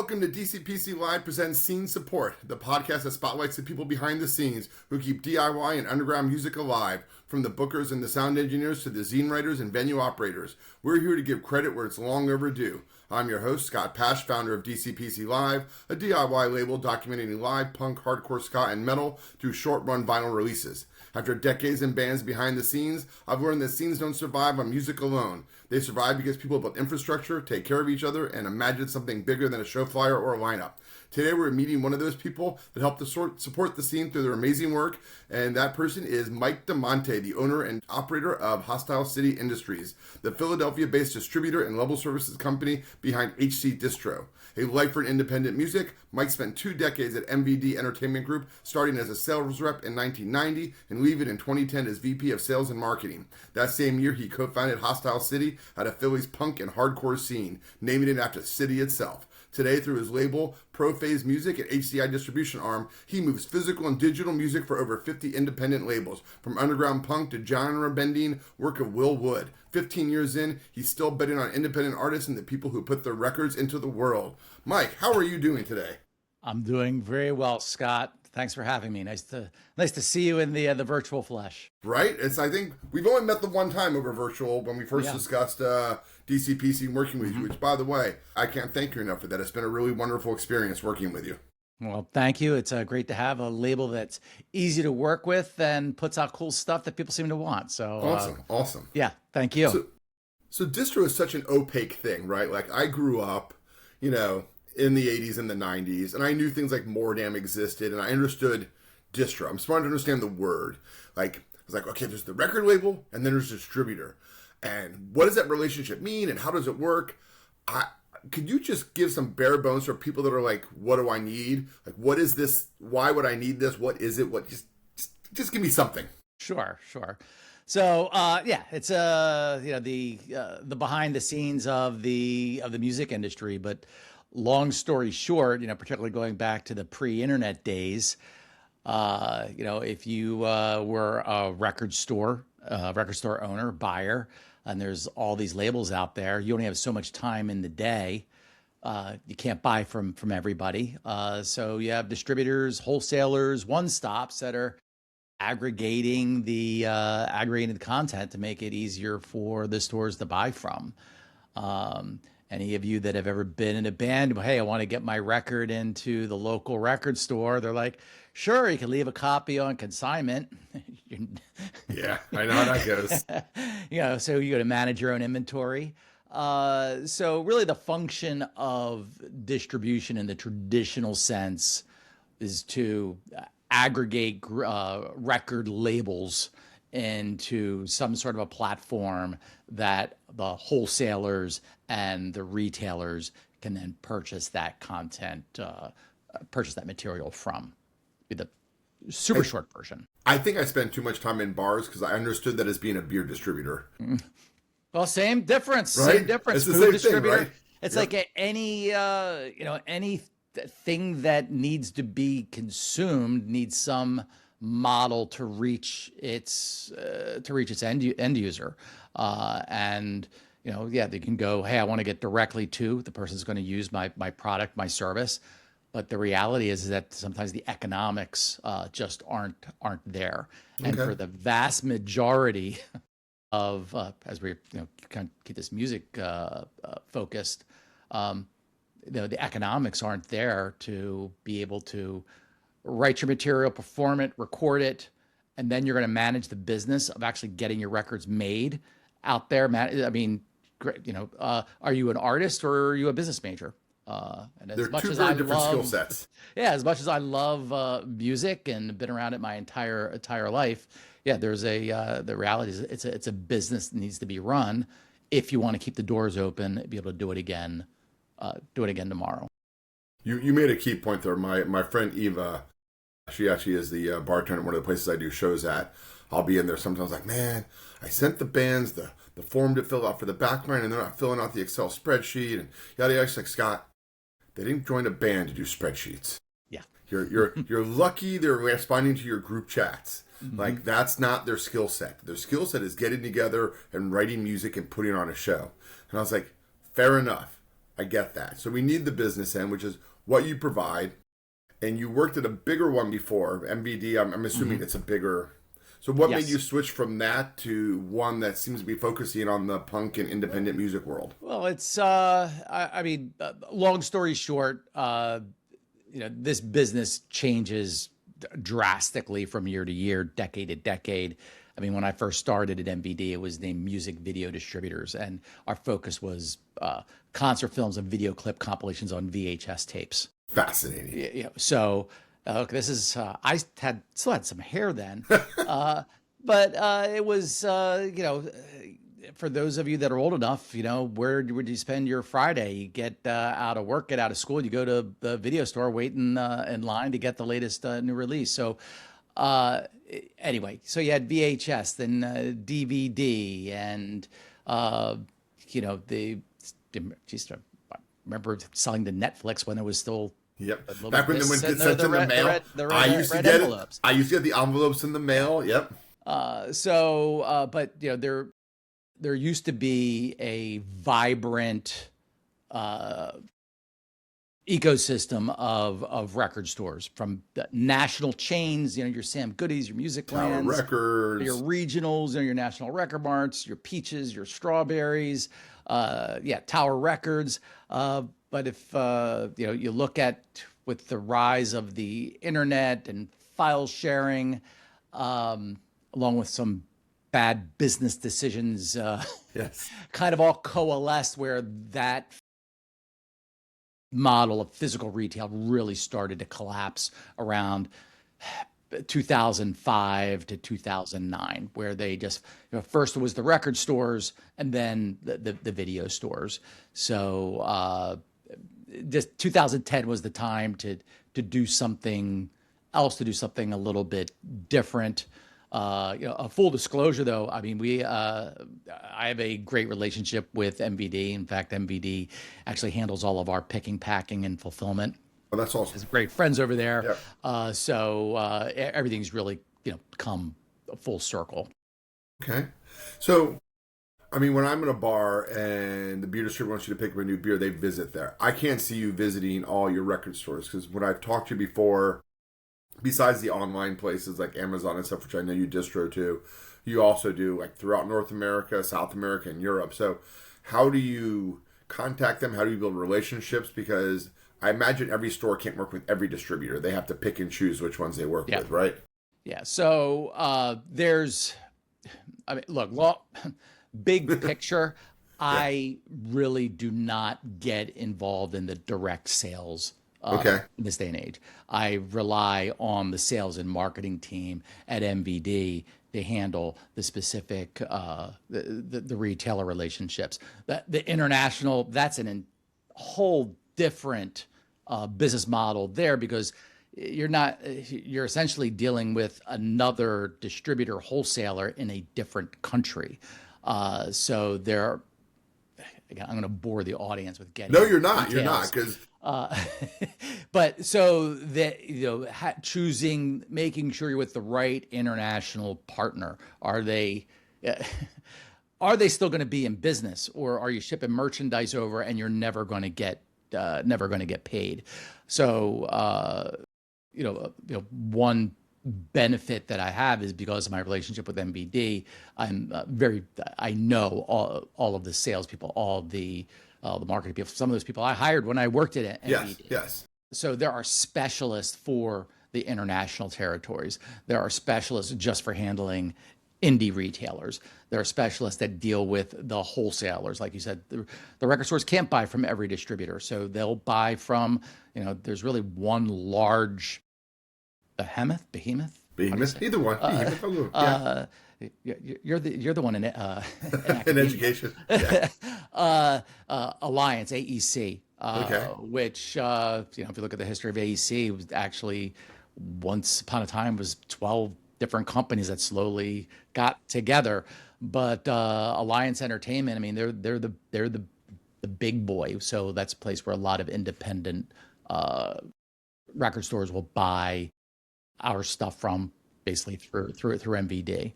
Welcome to DCxPC Live Presents Scene Support, the podcast that spotlights the people behind the scenes who keep DIY and underground music alive, from the bookers and the sound engineers to the zine writers and venue operators. We're here to give credit where it's long overdue. I'm your host, Scott Pash, founder of DCxPC Live, a DIY label documenting live punk, hardcore, ska, and metal through short-run vinyl releases. After decades in bands behind the scenes, I've learned that scenes don't survive on music alone. They survive because people build infrastructure, take care of each other, and imagine something bigger than a show flyer or a lineup. Today we're meeting one of those people that help to support the scene through their amazing work, and that person is Mike Damante, the owner and operator of Hostile City Industries, the Philadelphia-based distributor and level services company behind HCI Distro. A life for independent music, Mike spent 2 decades at MVD Entertainment Group, starting as a sales rep in 1990 and leaving in 2010 as VP of Sales and Marketing. That same year, he co-founded Hostile City at a Philly's punk and hardcore scene, naming it after the city itself. Today, through his label, Prophase Music and HCI Distribution arm, he moves physical and digital music for over 50 independent labels, from underground punk to genre-bending work of Will Wood. 15 years in, he's still betting on independent artists and the people who put their records into the world. Mike, how are you doing today? I'm doing very well, Scott. Thanks for having me. Nice to see you in the virtual flesh. Right? I think we've only met the one time over virtual when we first discussed DCxPC and working with you, which, by the way, I can't thank you enough for that. It's been a really wonderful experience working with you. Well, thank you. It's great to have a label that's easy to work with and puts out cool stuff that people seem to want. So Awesome. Yeah, thank you. So distro is such an opaque thing, right? Like, I grew up, in the 80s and the 90s, and I knew things like Mordam existed, and I understood distro. I'm starting to understand the word. Like, I was like, okay, there's the record label, and then there's distributor. And what does that relationship mean, and how does it work? Could you just give some bare bones for people that are like, what do I need? Like, what is this? Why would I need this? What is it? Just give me something. Sure. So, it's the behind the scenes of the music industry, but long story short, particularly going back to the pre-internet days, if you were a record store owner, buyer, and there's all these labels out there, you only have so much time in the day. You can't buy from everybody. So you have distributors, wholesalers, one-stops that are aggregating the content to make it easier for the stores to buy from. Any of you that have ever been in a band, hey, I want to get my record into the local record store. They're like, sure, you can leave a copy on consignment. Yeah, I know how that goes. So you got to manage your own inventory. So really the function of distribution in the traditional sense is to aggregate record labels into some sort of a platform that the wholesalers and the retailers can then purchase that content, purchase that material from. The super short version. I think I spent too much time in bars because I understood that as being a beer distributor. Well, same difference. Right? Same difference. It's the Food same distributor. thing, right? It's like any thing that needs to be consumed needs some model to reach its end user, they can go, hey, I want to get directly to the person's going to use my product, my service, but the reality is that sometimes the economics just aren't there. Okay. And for the vast majority of as we kind of keep this music focused, the economics aren't there to be able to write your material, perform it, record it, and then you're going to manage the business of actually getting your records made out there. I mean, are you an artist or are you a business major? And as They're much two as very I different love, skill sets. Yeah, as much as I love music and been around it my entire life, there's the reality is it's a business that needs to be run if you want to keep the doors open, be able to do it again tomorrow. You made a key point there. My friend Eva, she actually is the bartender at one of the places I do shows at. I'll be in there sometimes like, man, I sent the bands the form to fill out for the backline and they're not filling out the Excel spreadsheet and yada yada. She's like, Scott, they didn't join a band to do spreadsheets. Yeah. You're lucky they're responding to your group chats. Mm-hmm. Like, that's not their skill set. Their skill set is getting together and writing music and putting on a show. And I was like, fair enough. I get that. So we need the business end, which is what you provide. And you worked at a bigger one before, MVD. I'm assuming it's a bigger. So what made you switch from that to one that seems to be focusing on the punk and independent music world? Well, it's long story short, this business changes drastically from year to year, decade to decade. I mean, when I first started at MVD, it was named Music Video Distributors, and our focus was concert films and video clip compilations on VHS tapes. Fascinating. Yeah. So, this is I still had some hair then, but it was for those of you that are old enough, where would you spend your Friday? You get out of work, get out of school, you go to the video store, wait in line to get the latest new release. So anyway, so you had VHS, then DVD, and I remember selling to Netflix when it was still. Yep. Back when they went to send in the mail, I used to get envelopes. I used to get the envelopes in the mail. Yep. But there used to be a vibrant ecosystem of record stores, from the national chains, your Sam Goody's, your Music Lands, Records, your regionals, your National Record Marts, your Peaches, your Strawberries, Tower Records. But if you look at, with the rise of the internet and file sharing, along with some bad business decisions, kind of all coalesced, where that model of physical retail really started to collapse around 2005 to 2009, where they just, first it was the record stores and then the video stores. So just 2010 was the time to do something else, to do something a little bit different. A full disclosure, though, I mean, I have a great relationship with MVD. In fact, MVD actually handles all of our picking, packing, and fulfillment. Oh, that's awesome. There's great friends over there. Yep. So everything's really, come full circle. Okay. So, I mean, when I'm in a bar and the beer distributor wants you to pick up a new beer, they visit there. I can't see you visiting all your record stores, because when I've talked to you before, besides the online places like Amazon and stuff, which I know you distro to, you also do like throughout North America, South America, and Europe. So how do you contact them? How do you build relationships? Because I imagine every store can't work with every distributor. They have to pick and choose which ones they work with, right? Yeah. So big picture, I really do not get involved in the direct sales in this day and age. I rely on the sales and marketing team at MVD to handle the specific the retailer relationships. The international, that's a whole different business model there, because you're essentially dealing with another distributor, wholesaler in a different country. So there, again, I'm going to bore the audience with getting. No, you're not. Details. You're not, because. But so that, making sure you're with the right international partner. Are they still going to be in business, or are you shipping merchandise over and you're never going to get paid? So one benefit that I have is, because of my relationship with MVD, I know all of the salespeople, all the marketing people. Some of those people I hired when I worked at MVD. Yes. So there are specialists for the international territories. There are specialists just for handling indie retailers. There are specialists that deal with the wholesalers. Like you said, the record stores can't buy from every distributor. So they'll buy from, there's really one large behemoth, either one. You're the one in in education. Alliance, AEC, which if you look at the history of AEC, it was actually, once upon a time, was 12 different companies that slowly got together. But Alliance Entertainment, I mean, they're the big boy. So that's a place where a lot of independent record stores will buy our stuff from, basically through MVD.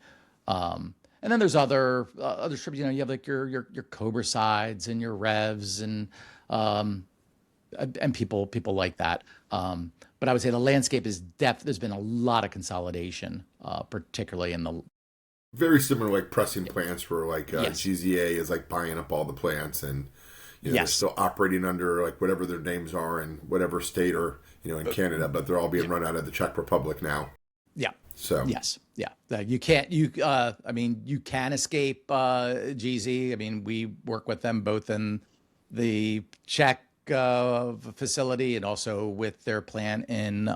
And then there's other strips. You know, you have like your Cobra sides and your Revs and people like that. But I would say the landscape is there's been a lot of consolidation, particularly in the very similar like pressing plants where like Yes. GZA is like buying up all the plants and they're Yes. still operating under like whatever their names are in whatever state or in Canada, but they're all being run out of the Czech Republic now. Yeah. So Yes. Yeah. You can't, I mean, you can escape GZ. I mean, we work with them both in the Czech facility and also with their plant in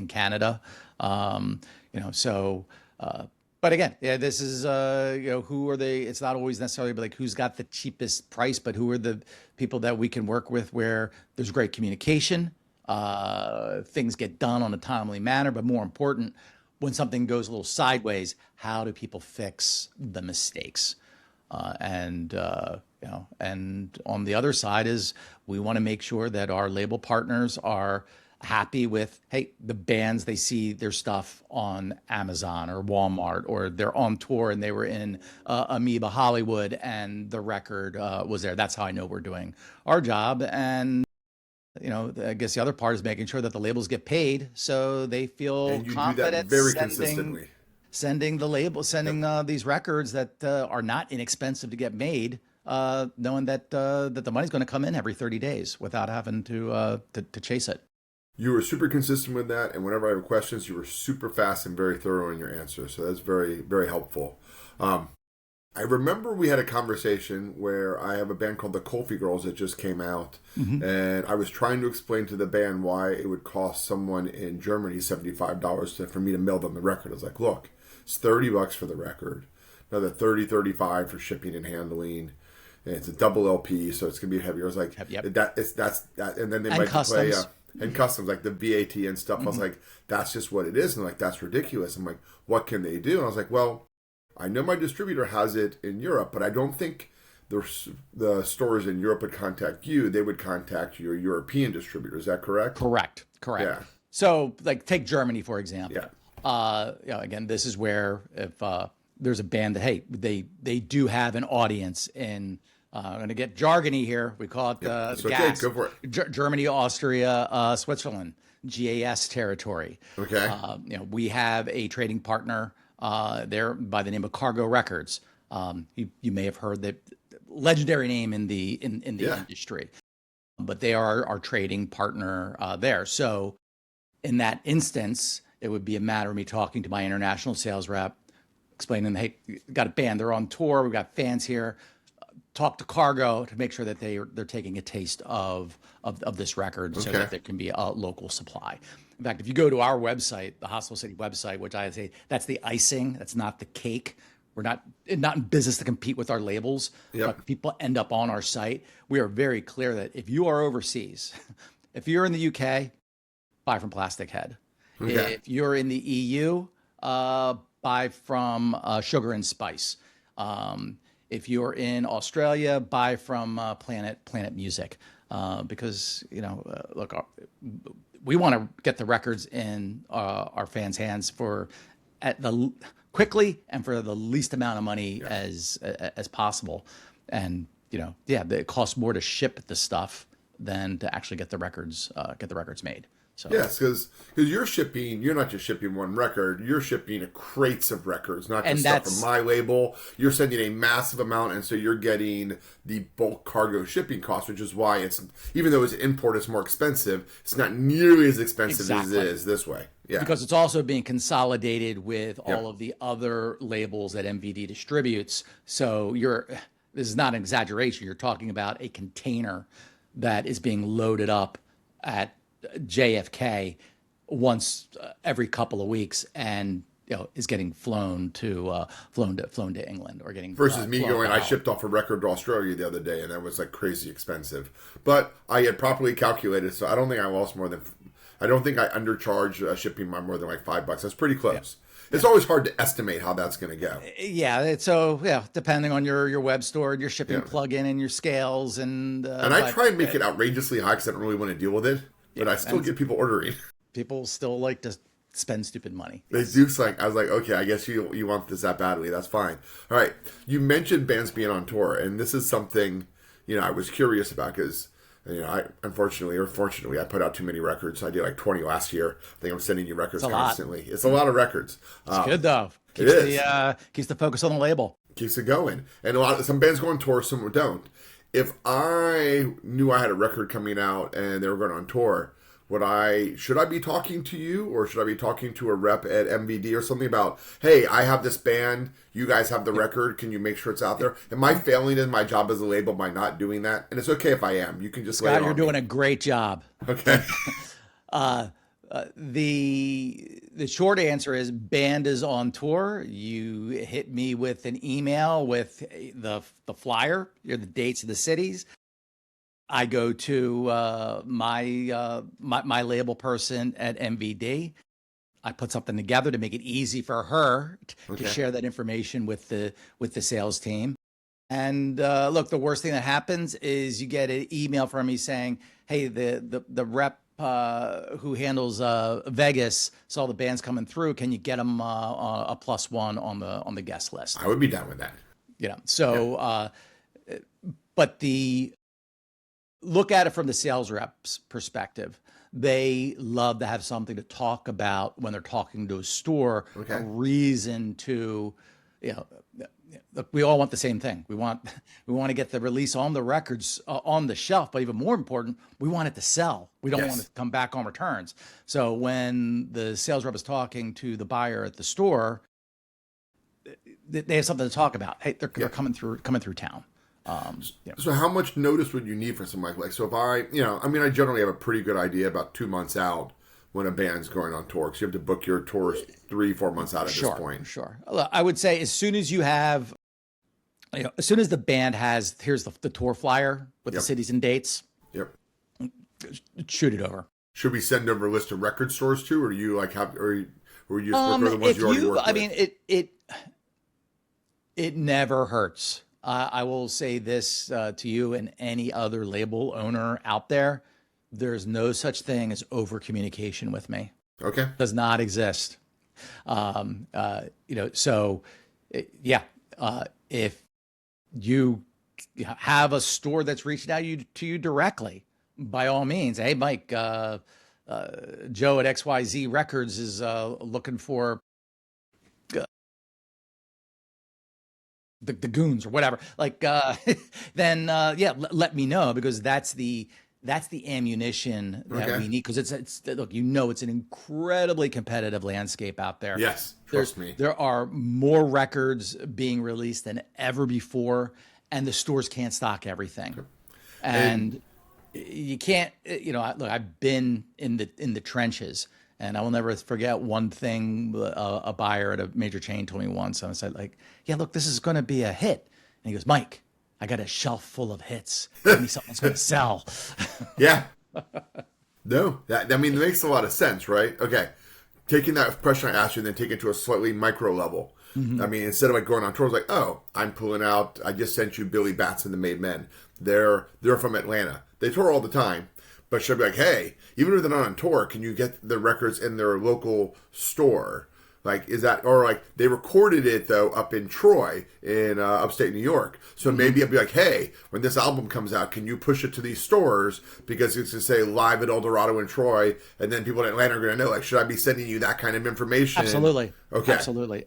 Canada. So, but again, yeah, this is, who are they? It's not always necessarily like who's got the cheapest price, but who are the people that we can work with where there's great communication, things get done on a timely manner, but more important, when something goes a little sideways, how do people fix the mistakes? And on the other side is we want to make sure that our label partners are happy with, hey, the bands, they see their stuff on Amazon or Walmart, or they're on tour and they were in Amoeba Hollywood and the record was there. That's how I know we're doing our job. And I guess the other part is making sure that the labels get paid so they feel and you do confident that very consistently. sending these records that are not inexpensive to get made, knowing that the money's going to come in every 30 days without having to chase it. You were super consistent with that, and whenever I have questions, you were super fast and very thorough in your answers. So that's very, very helpful. I remember we had a conversation where I have a band called the Colfie Girls that just came out, and I was trying to explain to the band why it would cost someone in Germany $75 for me to mail them the record. I was like, look, it's $30 for the record, another $35 for shipping and handling. And it's a double LP, so it's gonna be heavier. I was like, Yep. that's that, and then they might play and customs like the VAT and stuff. I was like, that's just what it is, and like that's ridiculous. I'm like, what can they do? And I was like, well, I know my distributor has it in Europe, but I don't think the stores in Europe would contact you. They would contact your European distributor. Is that correct? Correct. Yeah. So, like, take Germany for example. Yeah. Again, this is where if there's a band that they do have an audience in. I'm going to get jargony here. We call it the gas. Go for it. Germany, Austria, Switzerland, GAS territory. Okay. We have a trading partner there by the name of Cargo Records. You may have heard that legendary name in the industry, but they are our trading partner there. So in that instance, it would be a matter of me talking to my international sales rep, explaining, hey, got a band, they're on tour, we've got fans here. Talk to Cargo to make sure that they're taking a taste of this record so that there can be a local supply. In fact, if you go to our website, the Hostel City website, which I say that's the icing, that's not the cake. We're not in business to compete with our labels. Yep. But people end up on our site. We are very clear that if you are overseas, if you're in the UK, buy from Plastic Head. Okay. If you're in the EU, buy from Sugar and Spice. If you're in Australia, buy from Planet Music, because look, we want to get the records in our fans' hands quickly and for the least amount of money as possible. And it costs more to ship the stuff than to actually get the records made. So. Yes, because you're not just shipping one record, you're shipping crates of records, not just stuff from my label. You're sending a massive amount, and so you're getting the bulk cargo shipping cost, which is why even though it's import, it's more expensive, it's not nearly as expensive as it is this way. Yeah. Because it's also being consolidated with all of the other labels that MVD distributes. So this is not an exaggeration. You're talking about a container that is being loaded up at JFK once every couple of weeks, and is getting flown to England or getting versus me going. I shipped off a record to Australia the other day, and that was like crazy expensive. But I had properly calculated, so I don't think I lost more than. I don't think I undercharged shipping by more than like $5. That's pretty close. Yeah. It's always hard to estimate how that's going to go. Yeah, depending on your web store, your shipping plugin, and your scales, and I try and make it outrageously high because I don't really want to deal with it. But I still get people ordering. People still like to spend stupid money. They do like I was like, okay, I guess you want this that badly. That's fine. All right. You mentioned bands being on tour, and this is something I was curious about because I unfortunately or fortunately I put out too many records. I did like 20 last year. I think I'm sending you records constantly. It's a lot of records. It's good though. Keeps the focus on the label. Keeps it going. And some bands go on tour, some don't. If I knew I had a record coming out and they were going on tour, should I be talking to you or should I be talking to a rep at MVD or something about, hey, I have this band, you guys have the record, can you make sure it's out there? Am I failing in my job as a label by not doing that? And it's okay if I am. You can just lay it on you're doing me. a great job. Okay. The short answer is band is on tour. You hit me with an email with the flyer, the dates of the cities. I go to my label person at MVD. I put something together to make it easy for her to share that information with the sales team. And look, the worst thing that happens is you get an email from me saying, "Hey, the rep who handles Vegas saw the bands coming through. Can you get them a +1 on the guest list?" I would be down with that. But look at it from the sales rep's perspective. They love to have something to talk about when they're talking to a store, a reason to, look, we all want the same thing. We want to get the release on the records on the shelf, but even more important, we want it to sell. We don't want it to come back on returns. So when the sales rep is talking to the buyer at the store, they have something to talk about. Hey, they're coming through town. So how much notice would you need for something like so if I generally have a pretty good idea about 2 months out when a band's going on tour, because you have to book your tours 3-4 months out at this point. Sure. I would say as soon as you have, as soon as the band has, here's the tour flyer with the cities and dates. Yep. Shoot it over. Should we send over a list of record stores too, or do you like have, or you just work with the ones you already work with? I mean, it never hurts. I will say this to you and any other label owner out there: there's no such thing as over communication with me. Okay, does not exist. If you have a store that's reaching out to you directly, by all means, hey, Mike, Joe at XYZ Records is looking for the goons or whatever, then let me know, because that's the ammunition that we need, because it's look, it's an incredibly competitive landscape out there. Yes, trust me. There are more records being released than ever before, and the stores can't stock everything. And you can't, look, I've been in the trenches. And I will never forget one thing a buyer at a major chain told me once. I said, look, this is going to be a hit. And he goes, Mike, I got a shelf full of hits. Give me something that's going to sell. Yeah. No, it makes a lot of sense, right? Okay. Taking that question I asked you and then taking it to a slightly micro level. Mm-hmm. I mean, instead of going on tour, I was like, oh, I'm pulling out, I just sent you Billy Bats and the Made Men. They're from Atlanta. They tour all the time. But should I be like, hey, even if they're not on tour, can you get the records in their local store? Is that, or they recorded it though up in Troy in upstate New York. So maybe I'd be like, hey, when this album comes out, can you push it to these stores? Because it's to say live at El Dorado in Troy, and then people in Atlanta are going to know, should I be sending you that kind of information? Absolutely. Okay. Absolutely.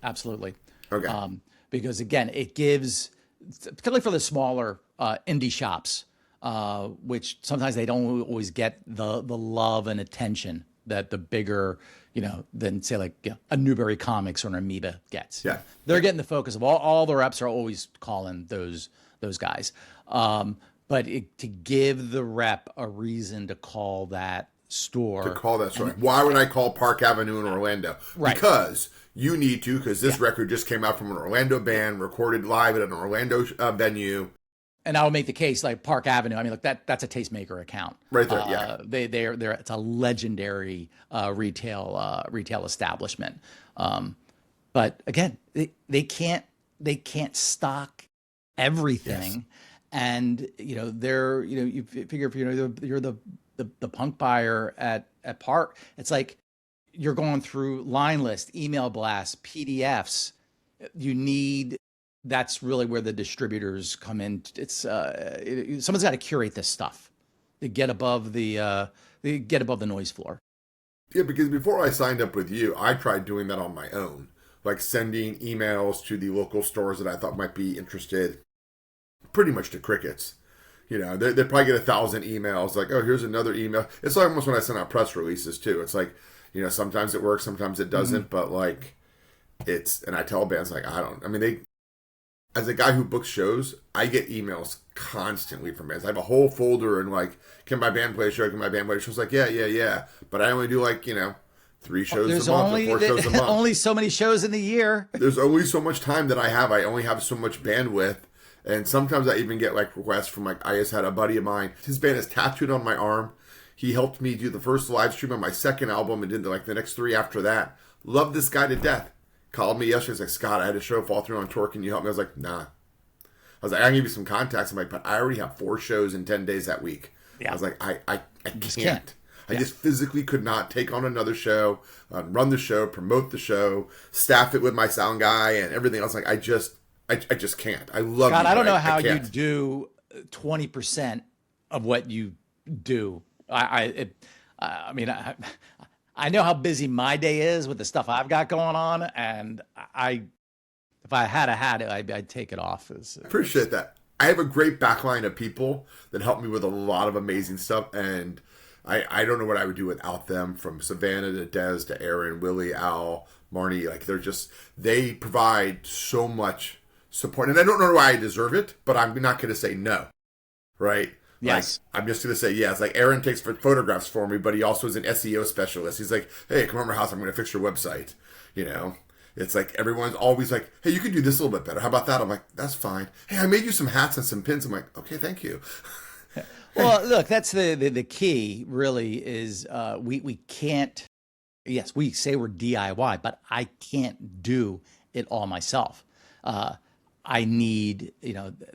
Okay. Because again, it gives, particularly for the smaller indie shops, which sometimes they don't always get the love and attention that the bigger, than say a Newberry Comics or an Amoeba gets. Yeah. They're getting the focus of all the reps are always calling those guys. But to give the rep a reason to call that store. Why would I call Park Avenue in Orlando? Right. Because you need to, because this record just came out from an Orlando band, recorded live at an Orlando venue. And I would make the case like Park Avenue. I mean, look, that's a Tastemaker account right there. Yeah, they're it's a legendary retail establishment. But again, they can't stock everything, yes. And they're you figure if you're the punk buyer at Park, it's like you're going through line list, email blasts, PDFs. You need, that's really where the distributors come in. It's someone's got to curate this stuff to get above the noise floor. Yeah, because before I signed up with you, I tried doing that on my own, like sending emails to the local stores that I thought might be interested, pretty much to crickets. You know, they probably get 1,000 emails, like, oh, here's another email. It's like almost when I send out press releases, too. It's like, you know, sometimes it works, sometimes it doesn't, but like, and I tell bands, like, as a guy who books shows, I get emails constantly from bands. I have a whole folder and like, can my band play a show? Can my band play a show? It's like, yeah. But I only do like, 3 shows a month or 4 shows a month. Only so many shows in the year. There's only so much time that I have. I only have so much bandwidth. And sometimes I even get like requests from like, I just had a buddy of mine. His band is tattooed on my arm. He helped me do the first live stream on my second album and did like the next 3 after that. Love this guy to death. Called me yesterday. He's like, Scott, I had a show fall through on tour. Can you help me? I was like, nah. I was like, I can give you some contacts. I'm like, but I already have 4 shows in 10 days that week. Yeah. I was like, I can't. I just physically could not take on another show, run the show, promote the show, staff it with my sound guy and everything else. Like, I just can't. I love God, you. I don't know how you do 20% of what you do. I know how busy my day is with the stuff I've got going on, and if I had it, I'd take it off. Appreciate that. I have a great backline of people that help me with a lot of amazing stuff, and I don't know what I would do without them, from Savannah to Des to Aaron, Willie, Al, Marnie. Like, they provide so much support, and I don't know why I deserve it, but I'm not going to say no, right? Yes. Like, I'm just going to say yes. Like, Aaron takes photographs for me, but he also is an SEO specialist. He's like, hey, come over to my house. I'm going to fix your website. It's like everyone's always like, hey, you could do this a little bit better. How about that? I'm like, that's fine. Hey, I made you some hats and some pins. I'm like, okay, thank you. Well, look, that's the key really is we can't, yes, we say we're DIY, but I can't do it all myself. I need,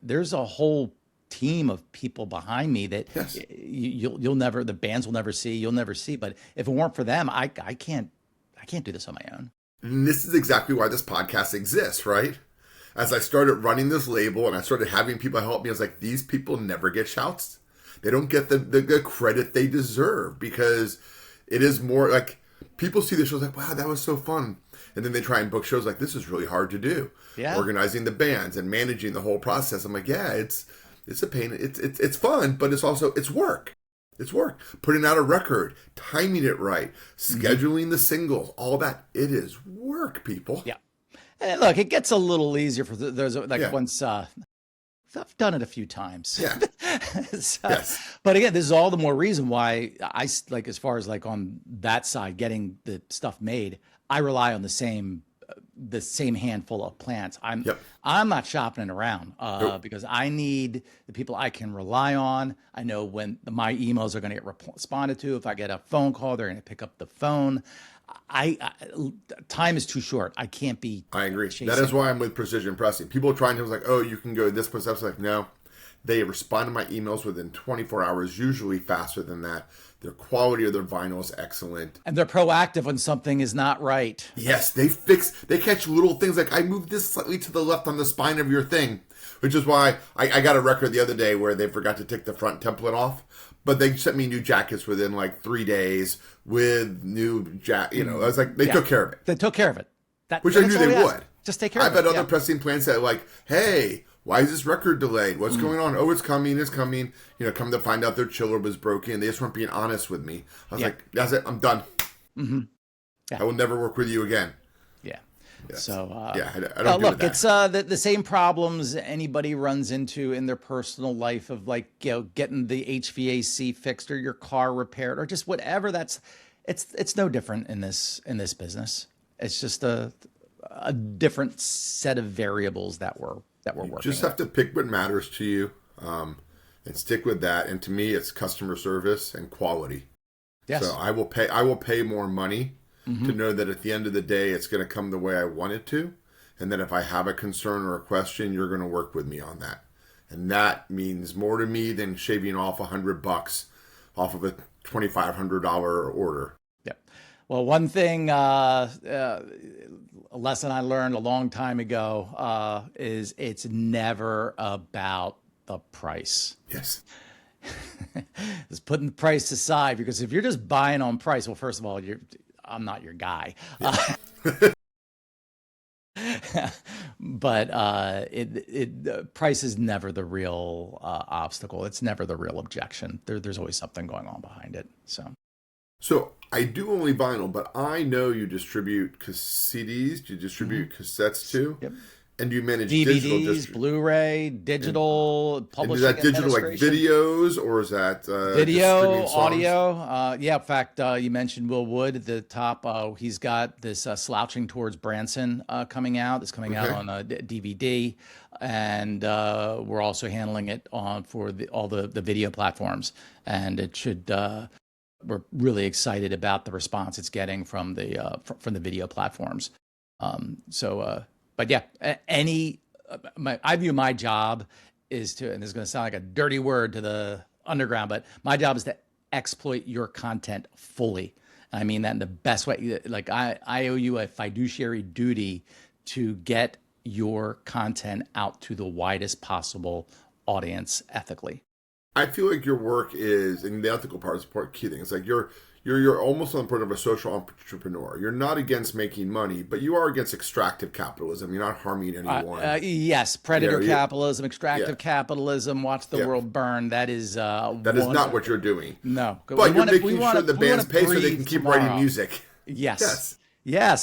there's a whole team of people behind me that yes. you'll never, the bands will never see, you'll never see. But if it weren't for them, I can't do this on my own. And this is exactly why this podcast exists, right? As I started running this label and I started having people help me, I was like, these people never get shouts. They don't get the credit they deserve, because it is more like people see the shows like, wow, that was so fun. And then they try and book shows like, this is really hard to do. Yeah. Organizing the bands and managing the whole process. I'm like, yeah, it's a pain. It's fun, but it's work. It's work. Putting out a record, timing it right, scheduling the singles, all that. It is work, people. Yeah. And look, it gets a little easier for those once. I've done it a few times. Yeah. Yes. But again, this is all the more reason why I like, as far as like on that side, getting the stuff made, I rely on the same handful of plants. I'm not shopping it around because I need the people I can rely on. I know when my emails are going to get responded to. If I get a phone call, they're going to pick up the phone. Time is too short. I can't be. I agree. That is why I'm with Precision Pressing. People are trying to like, oh, you can go to this place. I was like, no. They respond to my emails within 24 hours, usually faster than that. Their quality of their vinyl is excellent. And they're proactive when something is not right. Yes, they catch little things like, I moved this slightly to the left on the spine of your thing, which is why I got a record the other day where they forgot to take the front template off, but they sent me new jackets within like 3 days with new I was like, they took care of it. They took care of it. Which I knew they would. Just take care of it. I've had other pressing plants that like, hey, why is this record delayed? What's going on? Oh, it's coming. Come to find out their chiller was broken. They just weren't being honest with me. I was like, that's it. I'm done. Mm-hmm. Yeah. I will never work with you again. Yeah. Yes. So, I don't look, it's the same problems anybody runs into in their personal life of like, getting the HVAC fixed or your car repaired or just whatever. It's no different in this business. It's just a different set of variables that we're working. You just have to pick what matters to you, and stick with that. And to me, it's customer service and quality. Yes. So I will pay more money to know that at the end of the day, it's going to come the way I want it to. And then if I have a concern or a question, you're going to work with me on that. And that means more to me than shaving off $100 off of a $2,500 order. Yeah. Well, one thing, a lesson I learned a long time ago, is it's never about the price. Yes. Just putting the price aside, because if you're just buying on price, well, first of all, I'm not your guy. But the price is never the real obstacle. It's never the real objection. There's always something going on behind it. So I do only vinyl, but I know you distribute CDs. Do you distribute cassettes too? Yep. And you manage DVDs, Blu-ray, digital, publishing. And is that digital like videos, or is that video, audio? Yeah, in fact, you mentioned Will Wood at the top. He's got this Slouching Towards Branson coming out. It's coming out on a DVD, and we're also handling it for all the video platforms. And it should. We're really excited about the response it's getting from the video platforms. But yeah, I view my job is to, and this is going to sound like a dirty word to the underground, but my job is to exploit your content fully. I mean that in the best way. Like I owe you a fiduciary duty to get your content out to the widest possible audience ethically. I feel like your work is, and the ethical part is part key thing. It's like you're almost on the part of a social entrepreneur. You're not against making money, but you are against extractive capitalism. You're not harming anyone. Yes, predator capitalism, extractive capitalism. Watch the world burn. That is not what you're doing. No, but you're making sure the bands pay so they can keep writing music. Yes. Yeah.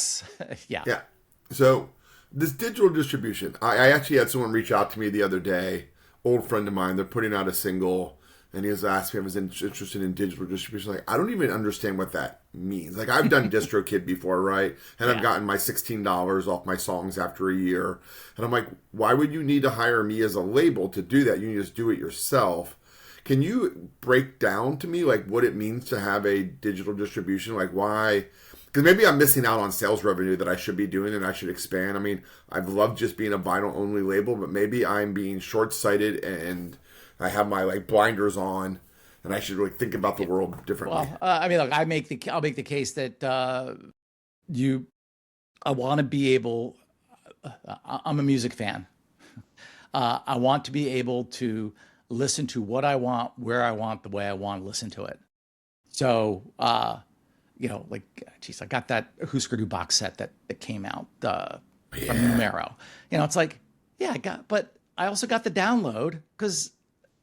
So this digital distribution, I actually had someone reach out to me the other day. Old friend of mine, they're putting out a single, and he was asking me if I was interested in digital distribution. Like, I don't even understand what that means. Like, I've done DistroKid before, right? And I've gotten my $16 off my songs after a year. And I'm like, why would you need to hire me as a label to do that? You can just do it yourself. Can you break down to me, like, what it means to have a digital distribution? Like, why? Because maybe I'm missing out on sales revenue that I should be doing and I should expand. I mean, I've loved just being a vinyl-only label, but maybe I'm being short-sighted and I have my blinders on, and I should really think about the world differently. Well, I mean, look, I'll make the case that I want to be able. I'm a music fan. I want to be able to listen to what I want, where I want, the way I want to listen to it. So, geez, I got that Husker Du box set that came out from Numero. It's like, but I also got the download because.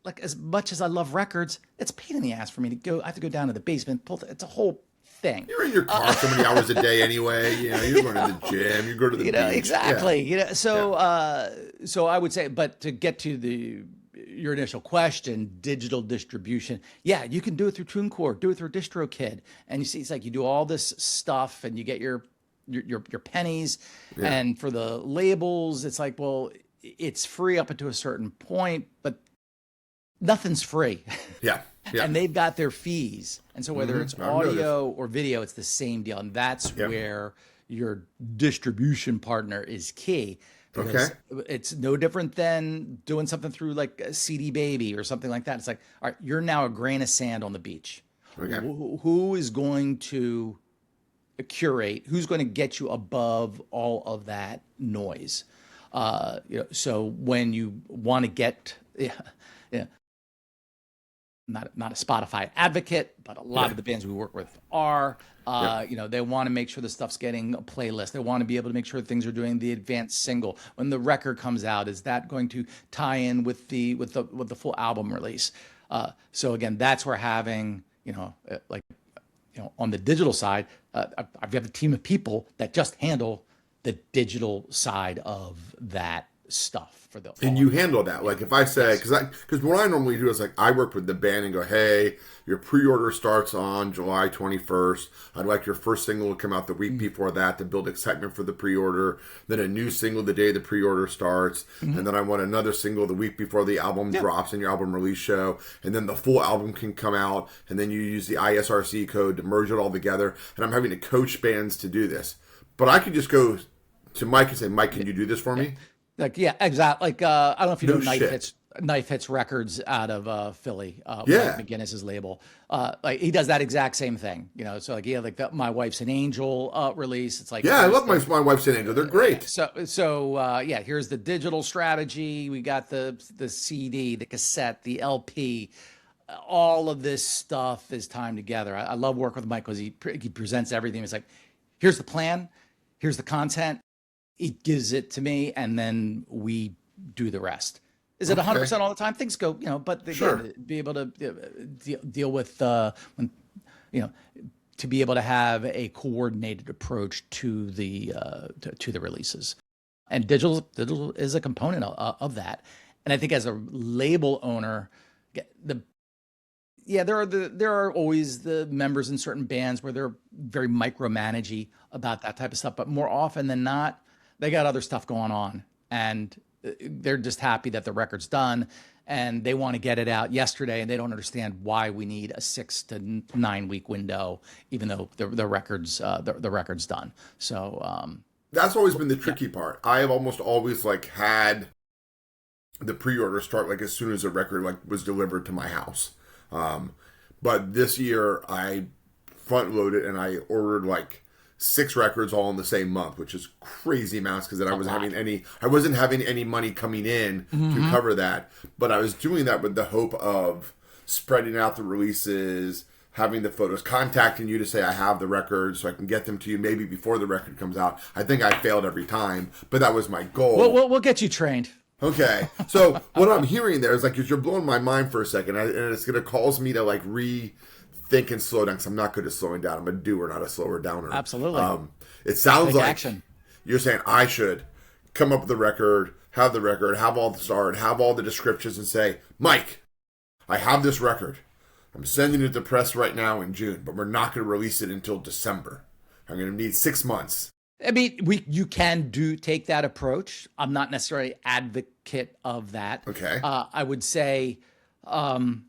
Like, as much as I love records, it's a pain in the ass for me to go. I have to go down to the basement. It's a whole thing. You're in your car so many hours a day anyway. You're going to the gym. You go to the beach. Exactly. Yeah. So I would say, but to get to your initial question, digital distribution. Yeah, you can do it through TuneCore, do it through DistroKid, and you see, it's like you do all this stuff, and you get your pennies. Yeah. And for the labels, it's like, well, it's free up to a certain point, but nothing's free. Yeah. And they've got their fees. And so whether it's audio or video, it's the same deal. And that's where your distribution partner is key. Because it's no different than doing something through like a CD Baby or something like that. It's like, all right, you're now a grain of sand on the beach. Okay. Who is going to curate? Who's going to get you above all of that noise? So when you want to get... Not a Spotify advocate, but a lot of the bands we work with are. They want to make sure the stuff's getting a playlist. They want to be able to make sure things are doing the advanced single. When the record comes out, is that going to tie in with the full album release? So again, that's where having on the digital side, I've got a team of people that just handle the digital side of that stuff. And you handle that. Like if I say, because what I normally do is like I work with the band and go, hey, your pre-order starts on July 21st. I'd like your first single to come out the week before that to build excitement for the pre-order. Then a new single the day the pre-order starts. And then I want another single the week before the album drops in your album release show. And then the full album can come out. And then you use the ISRC code to merge it all together. And I'm having to coach bands to do this. But I could just go to Mike and say, Mike, can you do this for me? Like, yeah, exactly. Like, I don't know if you know Night Hits. Knife Hits Records out of Philly, Yeah. Mike McGinnis's label. Like he does that exact same thing, you know. So like like My Wife's an Angel release. It's like Yeah, I love my wife's an angel. They're great. So yeah, here's the digital strategy. We got the CD, the cassette, the LP. All of this stuff is timed together. I love working with Mike because he presents everything. It's like, here's the plan, here's the content. He gives it to me, and then we do the rest. Is it 100% all the time? Things go, you know, but again, Sure. be able to deal with when, you know, to be able to have a coordinated approach to the releases, and digital is a component of that. And I think as a label owner, there are always the members in certain bands where they're very micromanagey about that type of stuff, but more often than not, they got other stuff going on, and they're just happy that the record's done, and they want to get it out yesterday, and they don't understand why we need a 6 to 9 week window, even though the record's done. So that's always been the tricky part. I have almost always like had the pre-order start like as soon as the record like was delivered to my house. But this year I front loaded and I ordered like 6 records all in the same month, which is crazy amounts because then I wasn't having any money coming in to cover that. But I was doing that with the hope of spreading out the releases, having the photos, contacting you to say I have the records so I can get them to you maybe before the record comes out. I think I failed every time, but that was my goal. We'll get you trained. Okay, so what I'm hearing there is like you're blowing my mind for a second, and it's going to cause me to like rethink and slow down because I'm not good at slowing down. I'm a doer, not a slower downer. Absolutely. It sounds Take like action. You're saying I should come up with the record, have all the start, have all the descriptions, and say, Mike, I have this record. I'm sending it to press right now in June, but we're not going to release it until December. I'm going to need 6 months. I mean, you can take that approach. I'm not necessarily advocate of that. Okay. I would say, look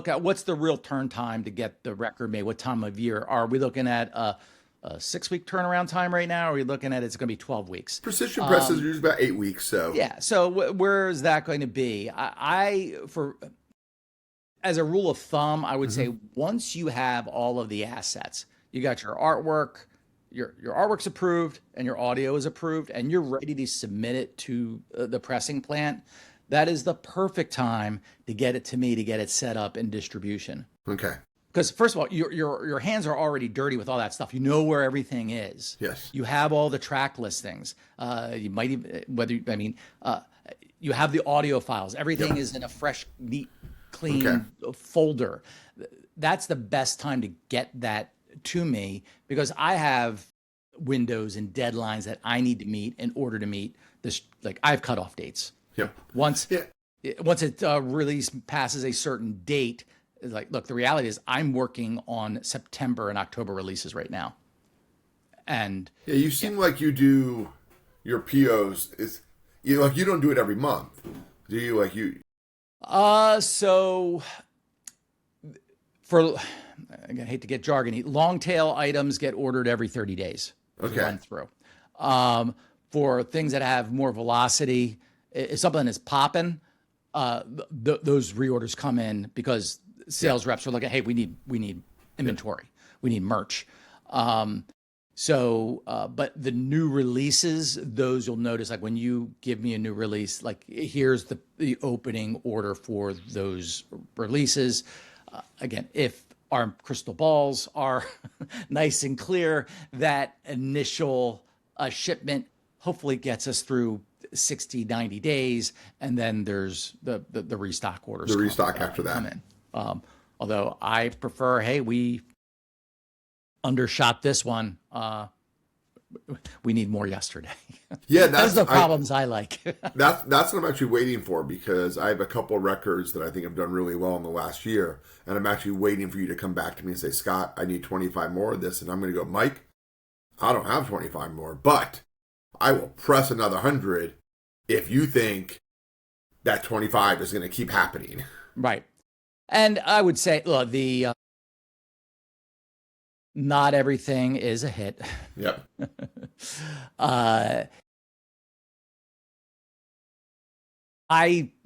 at what's the real turn time to get the record made. What time of year are we looking at? A 6 week turnaround time right now? Or are we looking at it's going to be 12 weeks? Precision presses are usually about 8 weeks. So yeah. So where is that going to be? As a rule of thumb, I would say once you have all of the assets, you got your artwork, your artwork's approved, and your audio is approved, and you're ready to submit it to the pressing plant, that is the perfect time to get it to me to get it set up in distribution. Okay. Because first of all, your hands are already dirty with all that stuff. You know where everything is. Yes. You have all the track listings. You might even you have the audio files. Everything is in a fresh, neat, clean folder. That's the best time to get that to me because I have windows and deadlines that I need to meet in order to meet this. Like I have cutoff dates. Yep. Once it release passes a certain date, like look, the reality is I'm working on September and October releases right now. And you seem like you do your POs you don't do it every month. Do you like you? So for, again, I hate to get jargony, long tail items get ordered every 30 days to run through. For things that have more velocity, if something is popping, those reorders come in because sales reps are looking, hey, we need inventory. We need merch. But the new releases, those you'll notice, like when you give me a new release, like here's the opening order for those releases. Again, if our crystal balls are nice and clear, that initial shipment hopefully gets us through 60, 90 days. And then there's the restock orders. The restock after that. Come in. Although I prefer, hey, we undershot this one. We need more yesterday. Yeah, that's the problems I like. That's what I'm actually waiting for because I have a couple of records that I think have done really well in the last year, and I'm actually waiting for you to come back to me and say, Scott, I need 25 more of this, and I'm going to go, Mike, I don't have 25 more, but I will press another 100 if you think that 25 is going to keep happening. Right, and I would say, look, not everything is a hit. Yep.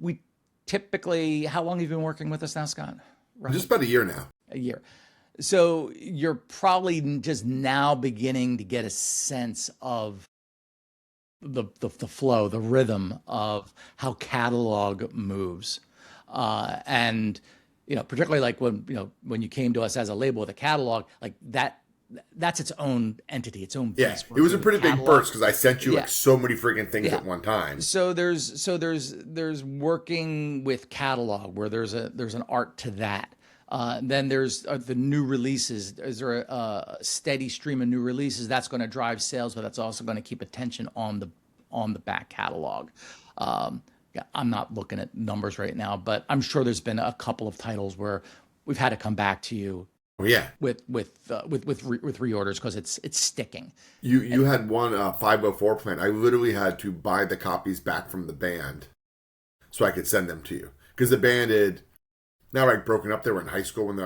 We typically, how long have you been working with us now, Scott? Right. Just about a year now. A year. So you're probably just now beginning to get a sense of the flow, the rhythm of how catalog moves. And, particularly like when you came to us as a label with a catalog, like that's its own entity, its own piece. Yeah, it was a pretty big burst because I sent you like so many freaking things at one time. So there's working with catalog where there's an art to that. Then there's the new releases. Is there a steady stream of new releases that's going to drive sales, but that's also going to keep attention on the back catalog. I'm not looking at numbers right now, but I'm sure there's been a couple of titles where we've had to come back to you. Oh, yeah, with reorders because it's sticking. You had one 504 plan. I literally had to buy the copies back from the band so I could send them to you because the band had now broken up. They were in high school when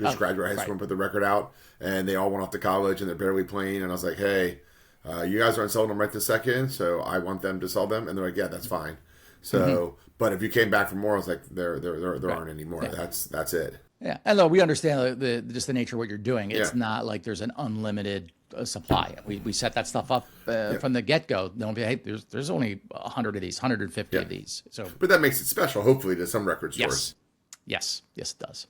just graduated high school and put the record out, and they all went off to college and they're barely playing. And I was like, hey, you guys aren't selling them right this second, so I want them to sell them. And they're like, yeah, that's fine. So, but if you came back for more, I was like, there aren't any more. Yeah. That's it. Yeah, and look, we understand just the nature of what you're doing. It's not like there's an unlimited supply. We set that stuff up from the get-go. Don't be, hey, there's only 100 of these, 150 of these. So, but that makes it special, hopefully, to some record stores. Yes, it does.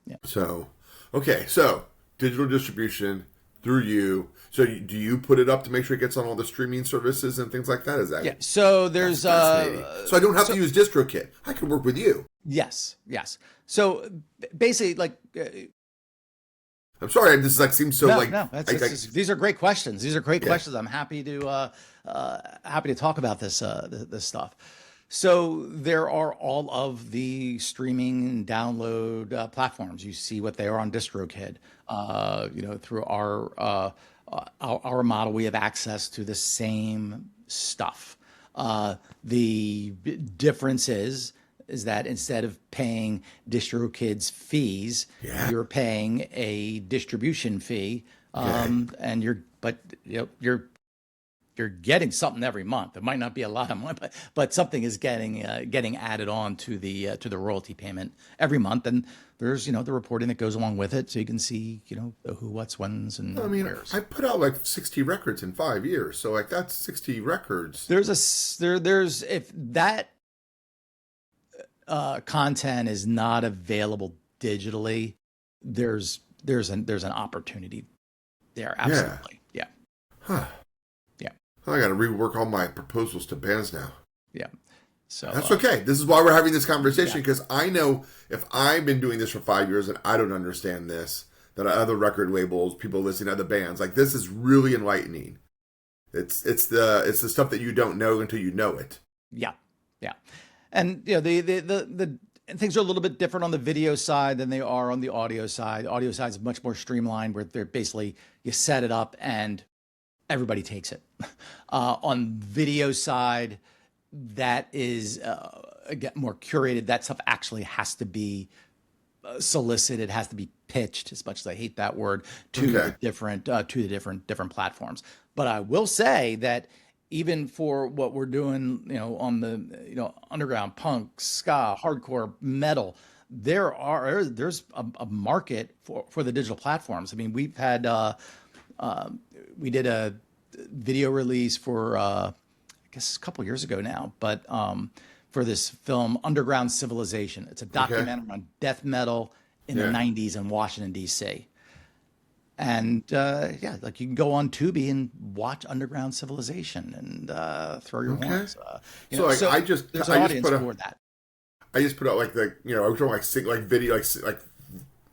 Yeah. So, okay, so digital distribution through you. So do you put it up to make sure it gets on all the streaming services and things like that? Is that So there's so I don't have to use DistroKid. I can work with you. Yes. So basically, like, I'm sorry, this seems so these are great questions. These are great questions. I'm happy to talk about this stuff. So there are all of the streaming and download platforms. You see what they are on DistroKid. Through our model, we have access to the same stuff. The difference is that instead of paying DistroKid's fees, you're paying a distribution fee, and you're getting something every month. It might not be a lot of money, but something is getting added on to the royalty payment every month, and there's the reporting that goes along with it, so you can see the who, what's, when's, and where's. I put out like 60 records in 5 years, so like that's 60 records. There's if that content is not available digitally, there's an opportunity there. Absolutely, yeah. Huh. I got to rework all my proposals to bands now. Yeah. So that's okay. This is why we're having this conversation, because I know if I've been doing this for 5 years and I don't understand this, that other record labels, people listening to other bands, like this is really enlightening. It's the stuff that you don't know until you know it. Yeah. And the things are a little bit different on the video side than they are on the audio side. The audio side is much more streamlined, where they're basically you set it up and everybody takes it. On video side, that is again more curated. That stuff actually has to be solicited, has to be pitched, as much as I hate that word, to the different platforms. But I will say that even for what we're doing, on the underground punk, ska, hardcore, metal, there's a market for the digital platforms. I mean, we've had we did a video release for I guess a couple years ago now, but for this film Underground Civilization. It's a documentary on death metal in the 90s in Washington, D.C. And like you can go on Tubi and watch Underground Civilization and throw your horns. I just put for that. I just put out like I was doing like video like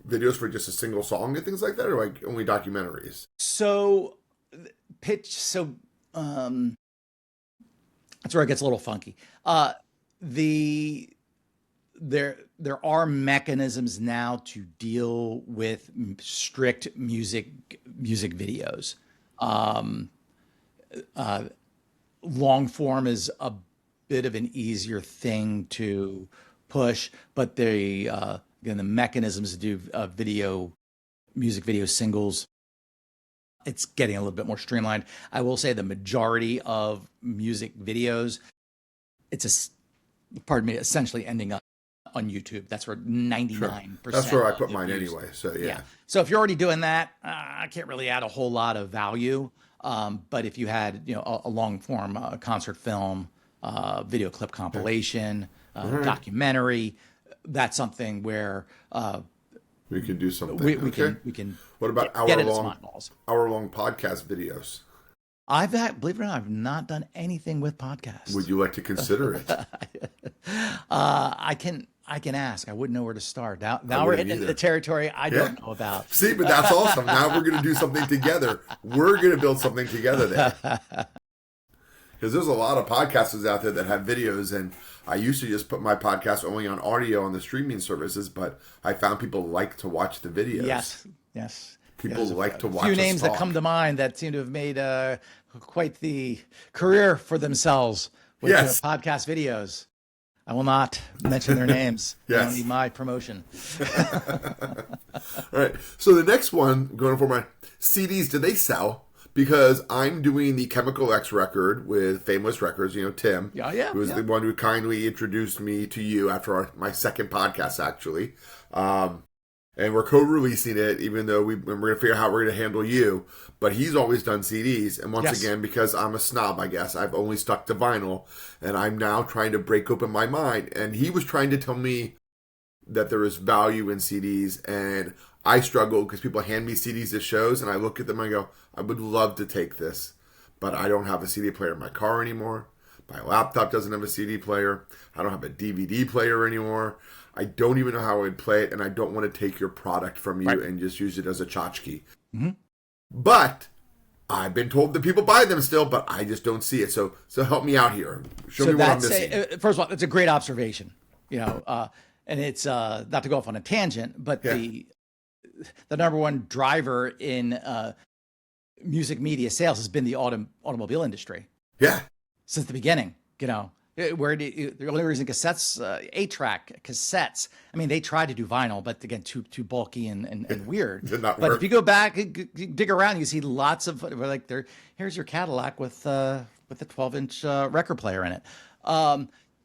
videos for just a single song and things like that, or like only documentaries. So that's where it gets a little funky. There are mechanisms now to deal with strict music videos. Long form is a bit of an easier thing to push, but again, the mechanisms to do music video singles, it's getting a little bit more streamlined. I will say the majority of music videos, it's pardon me, essentially ending up on YouTube. That's where 99%. That's where I put of mine views. anyway. So yeah. So if you're already doing that, I can't really add a whole lot of value. But if you had, a long form concert film, video clip compilation, documentary, that's something where we can do something. We can. What about get into smart balls. hour-long podcast videos? Believe it or not, I've not done anything with podcasts. Would you like to consider it? I can ask. I wouldn't know where to start. Now we're into the territory I don't know about. See, but that's awesome. Now we're going to do something together. We're going to build something together there. Because there's a lot of podcasters out there that have videos, and I used to just put my podcast only on audio on the streaming services, but I found people like to watch the videos. Yes. People like to watch. A few names that come to mind that seem to have made quite the career for themselves with podcast videos. I will not mention their names. Yes. They don't need my promotion. All right. So the next one, going for my CDs, do they sell? Because I'm doing the Chemical X record with Famous Records, Tim. Who was the one who kindly introduced me to you after my second podcast, actually. And we're co-releasing it, even though we're going to figure out how we're going to handle you. But he's always done CDs. And once again, because I'm a snob, I guess, I've only stuck to vinyl. And I'm now trying to break open my mind. And he was trying to tell me that there is value in CDs. And I struggle because people hand me CDs at shows. And I look at them and I go, I would love to take this. But I don't have a CD player in my car anymore. My laptop doesn't have a CD player. I don't have a DVD player anymore. I don't even know how I would play it, and I don't want to take your product from you and just use it as a tchotchke. Mm-hmm. But I've been told that people buy them still, but I just don't see it. So help me out here. Show me what I'm missing. First of all, it's a great observation. And it's not to go off on a tangent, but the number one driver in music media sales has been the automobile industry. Yeah. Since the beginning, where the only reason cassettes, 8-track cassettes, I mean, they tried to do vinyl, but again, too bulky and weird. Did not but work. If you go back, dig around, you see lots of, like, here's your Cadillac with a 12-inch record player in it.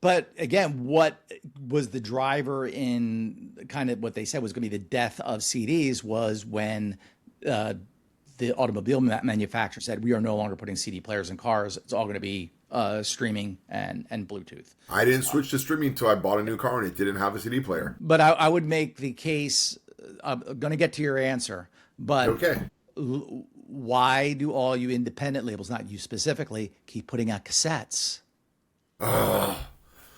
But again, what was the driver in kind of what they said was going to be the death of CDs was when the automobile manufacturer said, we are no longer putting CD players in cars. It's all going to be streaming and Bluetooth. I didn't switch to streaming until I bought a new car and it didn't have a CD player. But I would make the case, I'm going to get to your answer, but why do all you independent labels, not you specifically, keep putting out cassettes?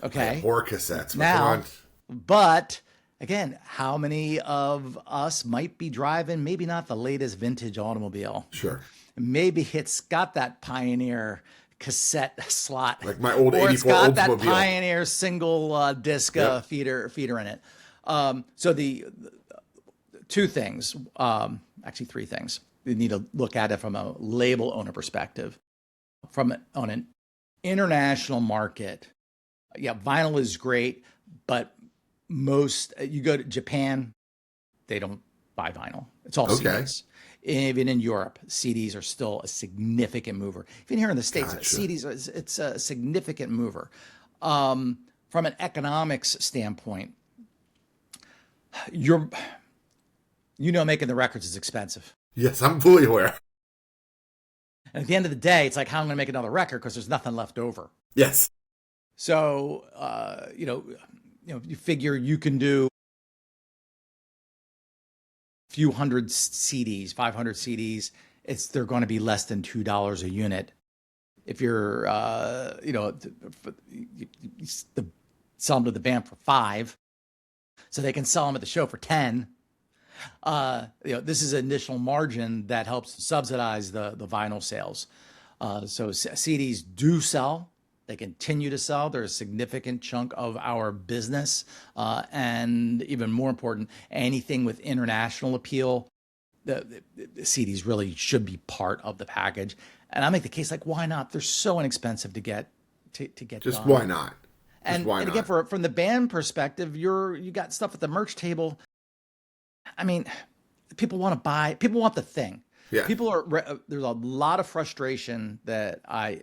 Okay. Or cassettes. Now, but again, how many of us might be driving maybe not the latest vintage automobile? Sure. Maybe it's got that Pioneer cassette slot, like my old 84 Oldsmobile. Or it's got that Pioneer single disc feeder in it. So the two things, actually three things. You need to look at it from a label owner perspective. On an international market, vinyl is great, but you go to Japan, they don't buy vinyl. It's all CDs. Even in Europe, CDs are still a significant mover. Even here in the States, CDs, it's a significant mover. From an economics standpoint, making the records is expensive. Yes, I'm fully aware. And at the end of the day, it's like, how am I going to make another record? Because there's nothing left over. Yes. So, you figure you can do few hundred CDs, 500 CDs, they're going to be less than $2 a unit. If you're, sell them to the band for $5, so they can sell them at the show for $10. This is an initial margin that helps subsidize the vinyl sales. So CDs do sell. They continue to sell. They're a significant chunk of our business. And even more important, anything with international appeal, the CDs really should be part of the package. And I make the case, like, why not? They're so inexpensive to get Just done. Why not? And again, from the band perspective, you got stuff at the merch table. I mean, people want the thing. Yeah. People are there's a lot of frustration that I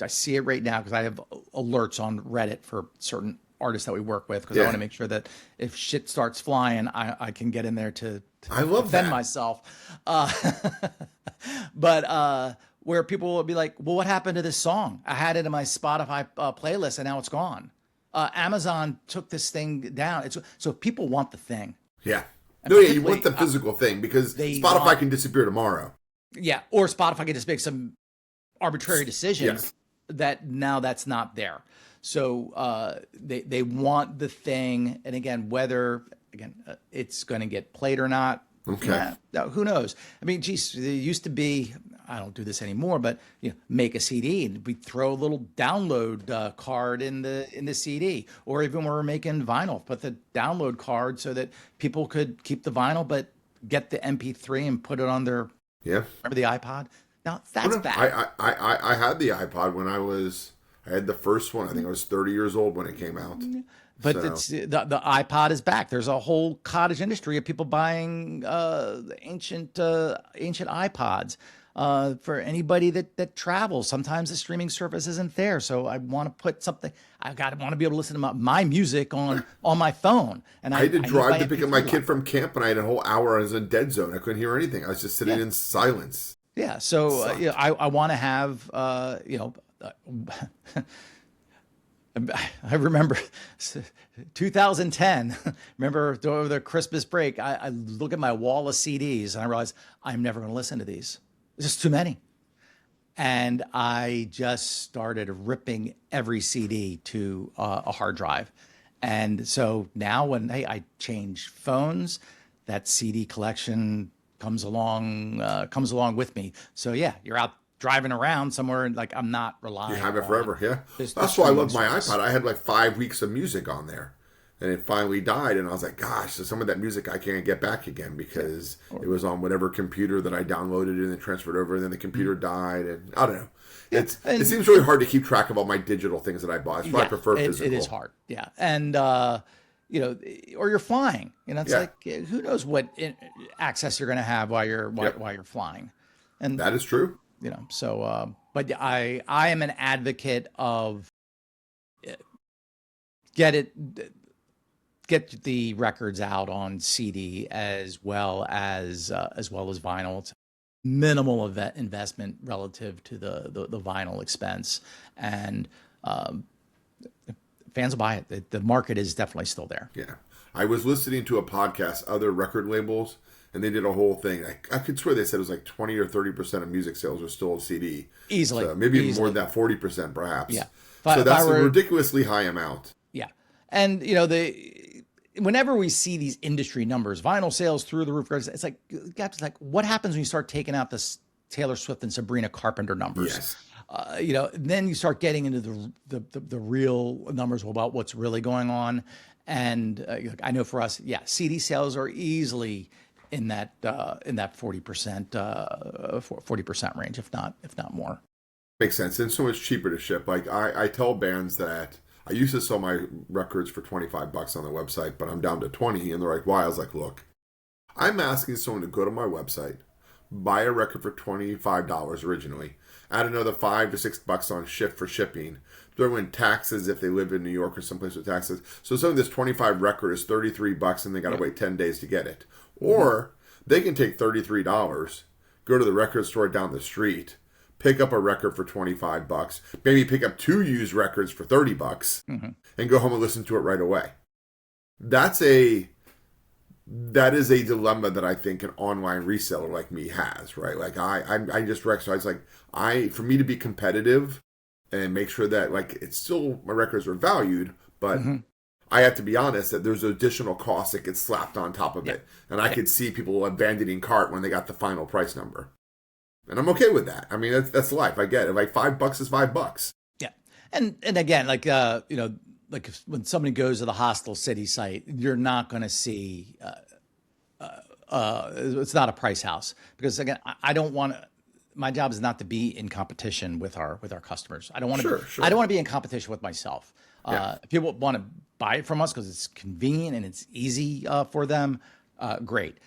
see it right now because I have alerts on Reddit for certain artists that we work with because I want to make sure that if shit starts flying, I can get in there to I love defend that. myself. But where people will be like, well, what happened to this song? I had it in my Spotify playlist and now it's gone. Amazon took this thing down. So people want the thing. Yeah. And No, yeah, you want the physical thing because Spotify can disappear tomorrow. Yeah, or Spotify can just make some arbitrary decision that now that's not there. So they want the thing, and again, whether it's going to get played or not. Okay. Who knows? I mean, geez, there used to be. I don't do this anymore, but make a CD and we throw a little download card in the CD, or even when we're making vinyl, put the download card so that people could keep the vinyl but get the MP3 and put it on their remember the iPod? Now that's bad. I had the iPod when I had the first one. I think I was 30 years old when it came out. But it's the iPod is back. There's a whole cottage industry of people buying ancient iPods. For anybody that travels, sometimes the streaming service isn't there. So I want to put something. I want to be able to listen to my music on my phone. And I had to drive to pick up my kid from camp, and I had a whole hour. I was in dead zone. I couldn't hear anything. I was just sitting in silence. Yeah. So I want to have I remember 2010. Remember over the Christmas break, I look at my wall of CDs and I realize I'm never going to listen to these. It's just too many. And I just started ripping every CD to a hard drive. And so now when I change phones, that CD collection comes along with me. So yeah, you're out driving around somewhere and like I'm not relying. You have it forever, yeah. That's why I love my iPod. I had like 5 weeks of music on there. And it finally died, and I was like, gosh, so some of that music I can't get back again because it was on whatever computer that I downloaded and then transferred over, and then the compuder died, and I don't know. It seems really hard to keep track of all my digital things that I bought. That's why I prefer physical. It is hard, yeah. And, or you're flying. It's like, who knows what access you're going to have while you're flying. And that is true. So, but I am an advocate of get the records out on CD as well as vinyl. It's minimal investment relative to the vinyl expense, and fans will buy it. The market is definitely still there. Yeah, I was listening to a podcast, other record labels, and they did a whole thing. I could swear they said it was like 20 or 30% of music sales are still CD. Easily, so maybe even more than that, 40% perhaps. Yeah, so that's a ridiculously high amount. Yeah, and whenever we see these industry numbers, vinyl sales through the roof, it's like what happens when you start taking out the Taylor Swift and Sabrina Carpenter numbers? Yes. Then you start getting into the real numbers about what's really going on. And I know for us, CD sales are easily in that 40% range, if not more. Makes sense. And so much cheaper to ship. Like I tell bands that I used to sell my records for $25 on the website, but I'm down to 20. And they're like, why? I was like, look, I'm asking someone to go to my website, buy a record for $25 originally, add another $5 to $6 on shipping, throw in taxes if they live in New York or someplace with taxes. So some of this 25 record is $33 and they got to wait 10 days to get it. Or they can take $33, go to the record store down the street, pick up a record for $25, maybe pick up 2 used records for $30, and go home and listen to it right away. That is a dilemma that I think an online reseller like me has, right? Like I just recognize, like for me to be competitive and make sure that like it's still my records are valued, but I have to be honest that there's additional costs that get slapped on top of it, and I could see people abandoning cart when they got the final price number. And I'm okay with that. I mean, that's life. I get it. Like $5 is $5. Yeah. And again, like, like when somebody goes to the Hostel City site, you're not going to see, it's not a price house because again, I don't want to, my job is not to be in competition with our customers. I don't want to, I don't want to be in competition with myself. If people want to buy it from us because it's convenient and it's easy for them, great.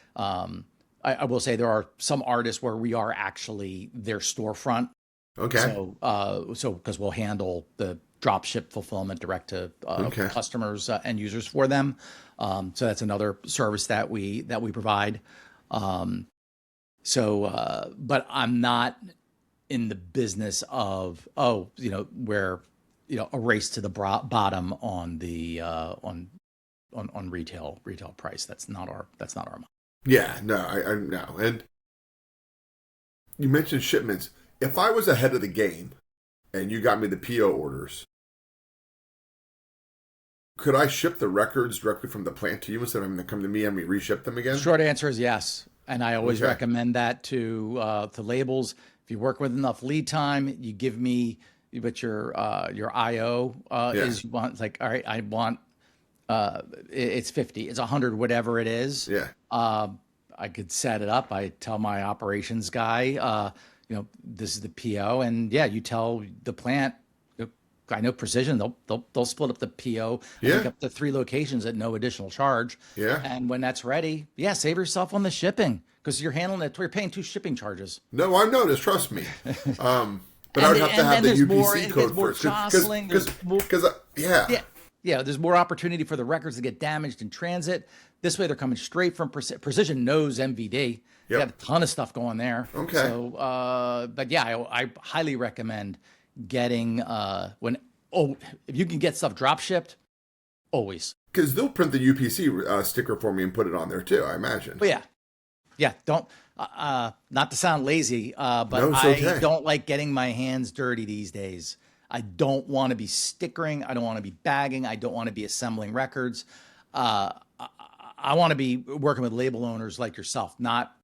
I will say there are some artists where we are actually their storefront. Okay. So because we'll handle the drop ship fulfillment direct to customers and users for them. So that's another service that we provide. But I'm not in the business of where a race to the bottom on the on retail price. That's not our model. Yeah, no, I know. And you mentioned shipments. If I was ahead of the game and you got me the PO orders, could I ship the records directly from the plant to you instead of having to come to me and me reship them again? Short answer is yes. And I always recommend that to labels. If you work with enough lead time, you give me what your IO is. You want, it's like, all right, I want it's 50, it's 100, whatever it is. Yeah. I could set it up. I tell my operations guy, this is the PO, and you tell the plant. I know Precision, they'll split up the PO and pick up the 3 locations at no additional charge. Yeah. And when that's ready, save yourself on the shipping because you're handling it. You're paying 2 shipping charges. No, I've noticed. Trust me. But I would have to have the UPC code first. There's more opportunity for the records to get damaged in transit. This way, they're coming straight from Precision. Knows MVD. They have a ton of stuff going there. Okay. So, I highly recommend getting if you can get stuff drop shipped, always. Because they'll print the UPC sticker for me and put it on there too, I imagine. But don't not to sound lazy, but no, I don't like getting my hands dirty these days. I don't want to be stickering. I don't want to be bagging. I don't want to be assembling records. I want to be working with label owners like yourself, not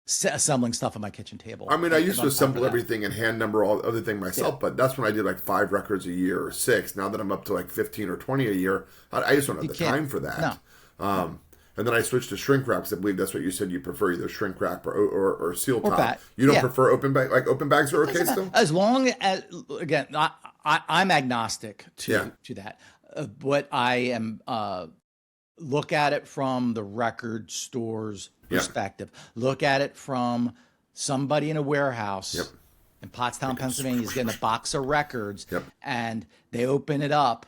assembling stuff on my kitchen table. I mean, I used to assemble everything and hand number all other thing myself, but that's when I did like 5 records a year or 6. Now that I'm up to like 15 or 20 a year, I just don't have the time for that. No. And then I switched to shrink wrap because I believe that's what you said you prefer, either shrink wrap or seal top. Fat. You don't prefer open bag? Like open bags are okay still? As long as, again, I'm agnostic to that. What I am, look at it from the record store's perspective. Look at it from somebody in a warehouse in Pottstown, Pennsylvania is getting a box of records and they open it up.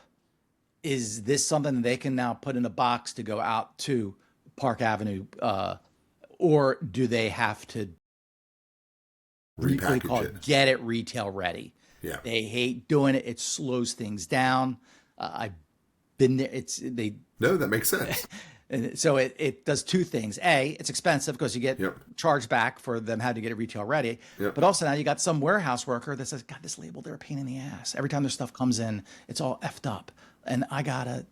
Is this something that they can now put in a box to go out to Park Avenue, or do they have to get it retail ready? Yeah, they hate doing it. It slows things down. I've been there. No, that makes sense. And so it does 2 things. A, it's expensive because you get charged back for them having to get it retail ready. But also now you got some warehouse worker that says, God, this label, they're a pain in the ass. Every time their stuff comes in, it's all effed up. And I gotta.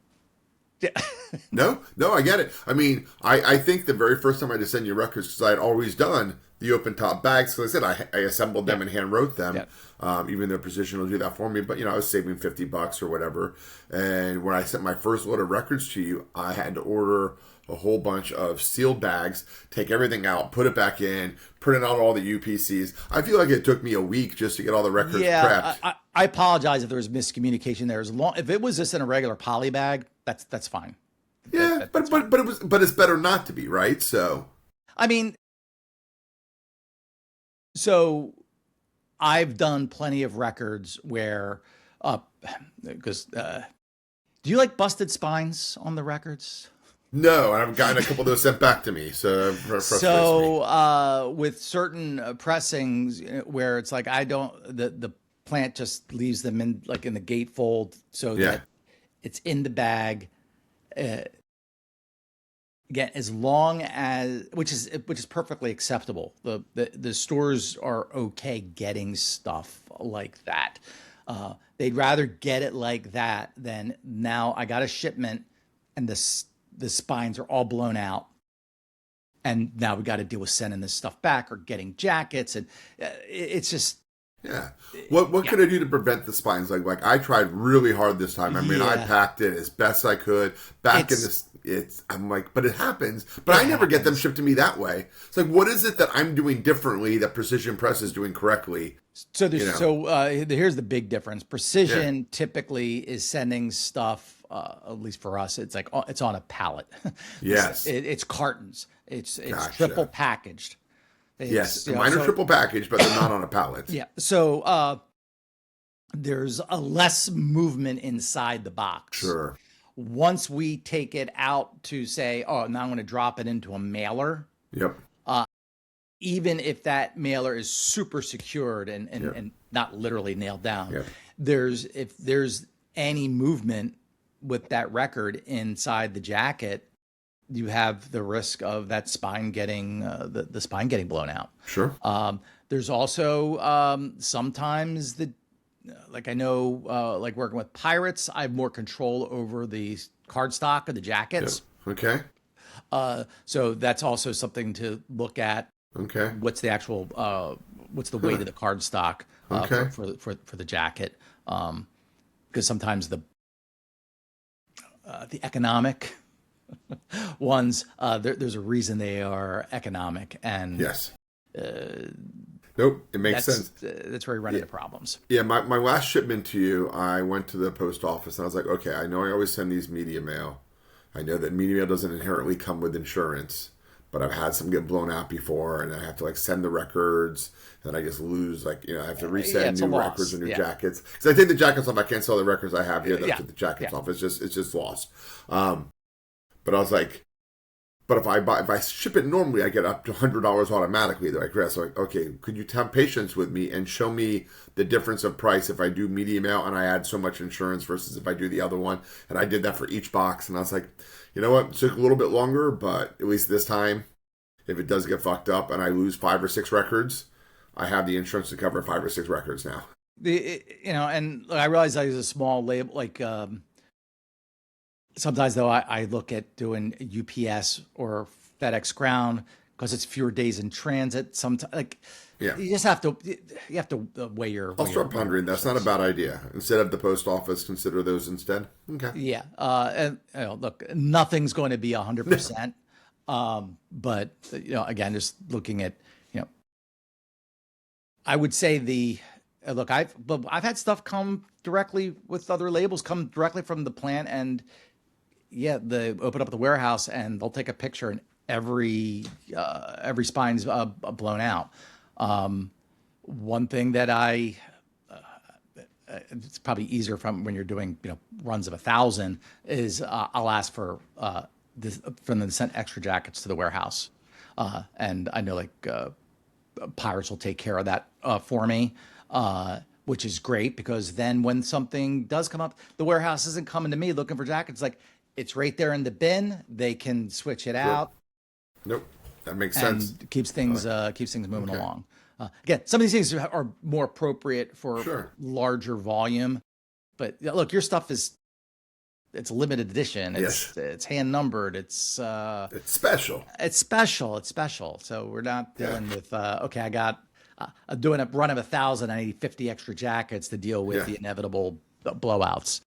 No, I get it. I mean, I think the very first time I had to send you records, because I had always done the open top bags. So I said I assembled them and hand wrote them. Even though Precision will do that for me, but I was saving $50 or whatever. And when I sent my first load of records to you, I had to order a whole bunch of sealed bags, take everything out, put it back in, print out all the UPCs. I feel like it took me a week just to get all the records prepped. I apologize if there was miscommunication there. If it was just in a regular poly bag, that's fine. Yeah, but it's better not to be, right? So, I mean, so I've done plenty of records where, because do you like busted spines on the records? No, I've gotten a couple of those sent back to me. So, with certain pressings where it's like the plant just leaves them in like in the gatefold so that it's in the bag. Again, as long as which is perfectly acceptable. The stores are okay getting stuff like that. They'd rather get it like that than now I got a shipment and the spines are all blown out. And now we got to deal with sending this stuff back or getting jackets. And it's just. Yeah. What could I do to prevent the spines? Like I tried really hard this time. I mean, I packed it as best I could I'm like, but it happens. But I never get them shipped to me that way. It's like, what is it that I'm doing differently that Precision Press is doing correctly? So here's the big difference. Precision typically is sending stuff at least for us, it's like it's on a pallet. Yes. It's cartons. It's Gotcha. triple packaged. Yes, mine are triple packaged, but they're not on a pallet. Yeah. So there's a less movement inside the box. Sure. Once we take it out to say, oh, now I'm going to drop it into a mailer. Yep. Even if that mailer is super secured and not literally nailed down, Yep. if there's any movement with that record inside the jacket, you have the risk of that spine getting the spine getting blown out. Sure. There's also sometimes like I know, like working with pirates, I have more control over the cardstock of the jackets. Yep. Okay. So that's also something to look at. Okay. What's the actual what's the weight of the cardstock Okay. for the jacket? Because sometimes the economic ones, there's a reason they are economic, and yes. Nope, it makes sense. That's where you run into problems. Yeah, my last shipment to you, I went to the post office and I was like, okay, I know I always send these media mail. I know that media mail doesn't inherently come with insurance, but I've had some get blown out before, and I have to like send the records, and I just lose I have to resend new records and new jackets. Because I take the jackets off, I can't sell the records I have here. That's with the jackets off. It's just lost. But I was like, but if I ship it normally, I get up to $100 automatically. They're like, so like, okay, could you have patience with me and show me the difference of price if I do media mail and I add so much insurance versus if I do the other one? And I did that for each box, and I was like, you know what? It took a little bit longer, but at least this time, if it does get fucked up and I lose 5 or 6 records, I have the insurance to cover 5 or 6 records now. And I realize I use a small label, like sometimes though I look at doing UPS or FedEx Ground because it's fewer days in transit. Sometimes, you just have to weigh your. I'll start pondering. That's not a bad idea. Instead of the post office, consider those instead. Okay. Yeah. And look, nothing's going to be 100%. But again, just looking at, I would say I've had stuff come directly with other labels, come directly from the plant, and they open up the warehouse and they'll take a picture and every spine's blown out. One thing that it's probably easier from when you're doing runs of 1,000 is I'll ask for from them to send extra jackets to the warehouse, and I know pirates will take care of that for me, which is great because then when something does come up, the warehouse isn't coming to me looking for jackets. It's right there in the bin. They can switch it out. Nope, that makes sense. And keeps things moving along. Again, some of these things are more appropriate for larger volume, but look, your stuff it's limited edition. It's hand numbered. It's special. It's special. So we're not dealing with okay, I got doing a run of 1,000. I need 50 extra jackets to deal with the inevitable blowouts.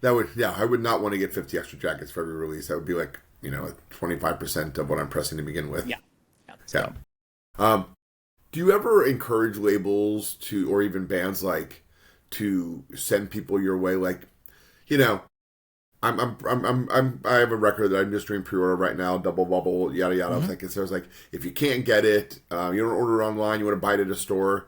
I would not want to get 50 extra jackets for every release. That would be 25% of what I'm pressing to begin with. Yeah. Do you ever encourage labels or even bands to send people your way? I have a record that I'm just doing pre-order right now, double bubble, yada yada. Mm-hmm. So I was like, if you can't get it, you don't order it online, you want to buy it at a store.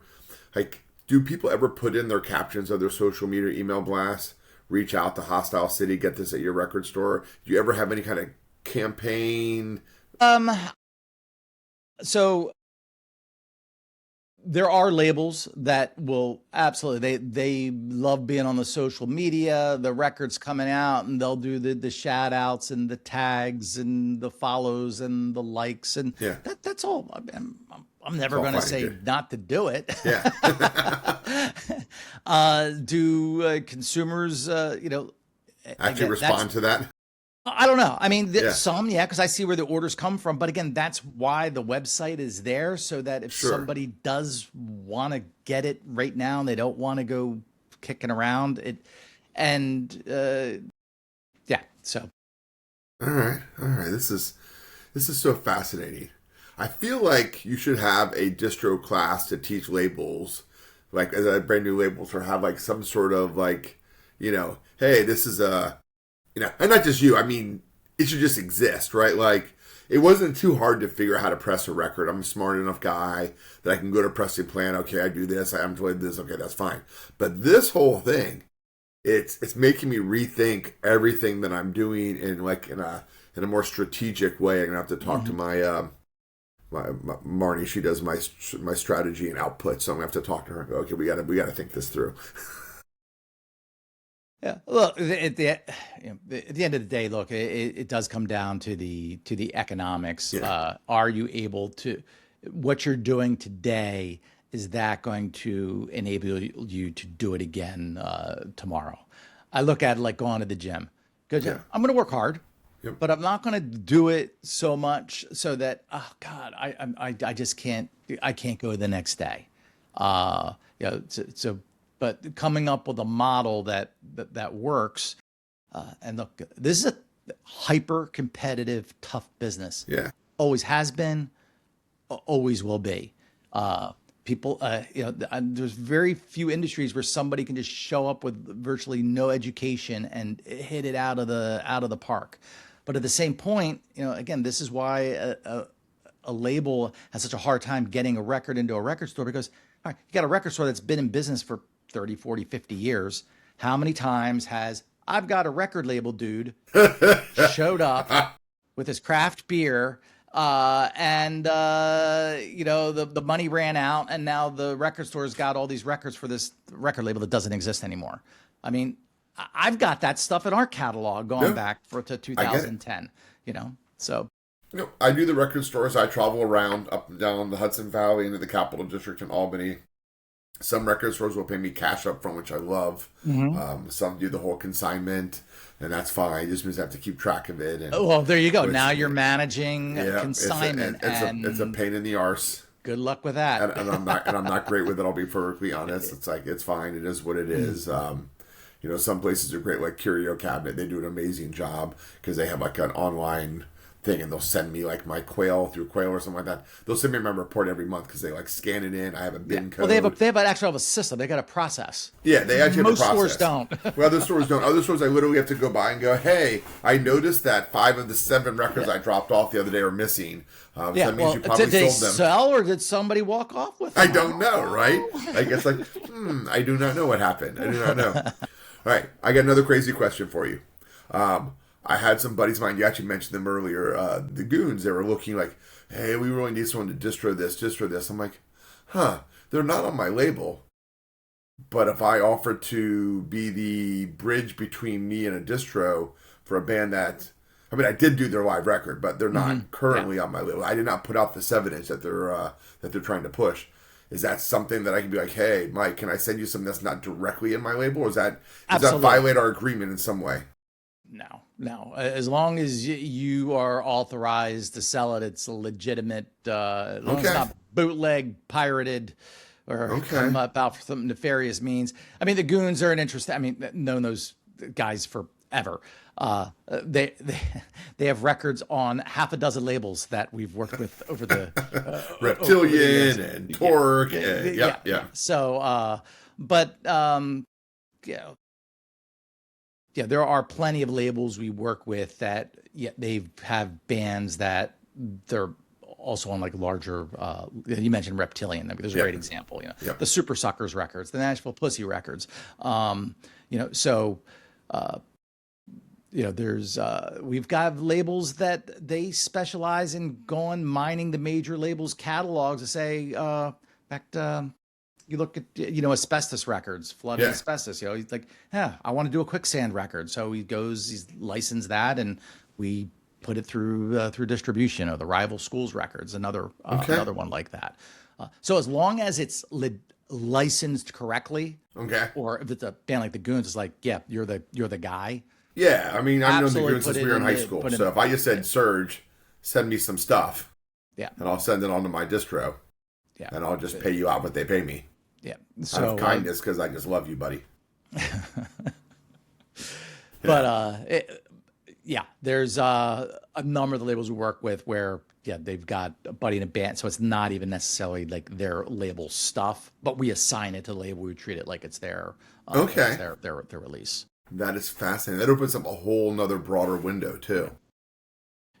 Do people ever put in their captions of their social media email blasts? Reach out to Hostile City, get this at your record store. Do you ever have any kind of campaign? So there are labels that will absolutely, they love being on the social media, the record's coming out, and they'll do the shout outs and the tags and the follows and the likes. And that's all. I'm never going to say not to do it. Yeah. Do consumers, actually respond to that? I don't know. I mean, some, because I see where the orders come from. But again, that's why the website is there, so that if somebody does want to get it right now and they don't want to go kicking around it, and so. All right. This is so fascinating. I feel like you should have a distro class to teach labels, as a brand new labels, or have some sort of hey, this is a and not just you. I mean, it should just exist, right? Like, it wasn't too hard to figure out how to press a record. I'm a smart enough guy that I can go to pressing plan. Okay, I do this. I'm doing this. Okay, that's fine. But this whole thing, it's making me rethink everything that I'm doing in a more strategic way. I'm gonna have to talk to my Marnie. She does my strategy and output, so I'm gonna have to talk to her and go, okay, we gotta think this through. Yeah. Look, at the end of the day, look, it does come down to the economics. Yeah. Are you able to, what you're doing today, is that going to enable you to do it again tomorrow? I look at it like going to the gym. Good. Yeah. I'm going to work hard, Yep. but I'm not going to do it so much so that, oh God, I just can't, I can't go the next day. But coming up with a model that works, and look, this is a hyper competitive, tough business. Yeah. Always has been, always will be. People, there's very few industries where somebody can just show up with virtually no education and hit it out of the park. But at the same point, again, this is why a label has such a hard time getting a record into a record store, because all right, you got a record store that's been in business for 30, 40, 50 years. How many times has I've got a record label dude showed up with his craft beer and the money ran out, and now the record store's got all these records for this record label that doesn't exist anymore. I mean, I've got that stuff in our catalog going back to 2010, so. I do the record stores. I travel around up and down the Hudson Valley into the Capital District in Albany. Some record stores will pay me cash up front, which I love. Mm-hmm. Some do the whole consignment, and that's fine. It just means I have to keep track of it. And, well, there you go. Now you're managing consignment. It's a pain in the arse. Good luck with that. And I'm not great with it. I'll be perfectly honest. It's like, it's fine. It is what it is. Some places are great, like Curio Cabinet. They do an amazing job because they have like an online thing, and they'll send me like my quail through Quail or something like that. They'll send me my report every month because they like scan it in. I have a bin code. Well, they have a system. They got a process. Yeah, they actually have a process. Most stores don't. Well, other stores don't. Other stores, I literally have to go by and go, hey, I noticed that 5 of the 7 records I dropped off the other day are missing. So that means you probably did they sold them. Sell, or did somebody walk off with them? I don't know, right? I guess I do not know what happened. I do not know. All right, I got another crazy question for you. I had some buddies of mine, you actually mentioned them earlier, the goons, they were looking like, hey, we really need someone to distro this. I'm like, they're not on my label. But if I offered to be the bridge between me and a distro for a band that, I did do their live record, but they're not currently on my label. I did not put out this evidence that they're trying to push. Is that something that I can be like, hey, Mike, can I send you something that's not directly in my label? Or does that violate our agreement in some way? No. As long as you are authorized to sell it, it's a legitimate. As long as it's not bootleg, pirated, or come about for some nefarious means. The goons are an interesting. Known those guys forever. They have records on half a dozen labels that we've worked with over the Reptilian and Torque. Yeah. So, there are plenty of labels we work with that they have bands that they're also on like larger, you mentioned Reptilian. There's a great example, the Super Suckers records, the Nashville Pussy records. There's, we've got labels that they specialize in mining the major labels catalogs to say, back to, you look at, Asbestos records, Flood and Asbestos, he's like, I want to do a quicksand record. So he's licensed that, and we put it through distribution, or the Rival Schools records, another one like that. So as long as it's licensed correctly, or if it's a band like the Goons, it's like, you're the guy. Yeah, I've known the Goons since we were in high school. So if I just said, Serge, send me some stuff, and I'll send it on to my distro, and I'll just pay you out what they pay me. Yeah. So, out of kindness, because I just love you, buddy. But there's a number of the labels we work with where they've got a buddy in a band, so it's not even necessarily like their label stuff, but we assign it to the label. We treat it like it's their their release. That is fascinating. That opens up a whole nother broader window too.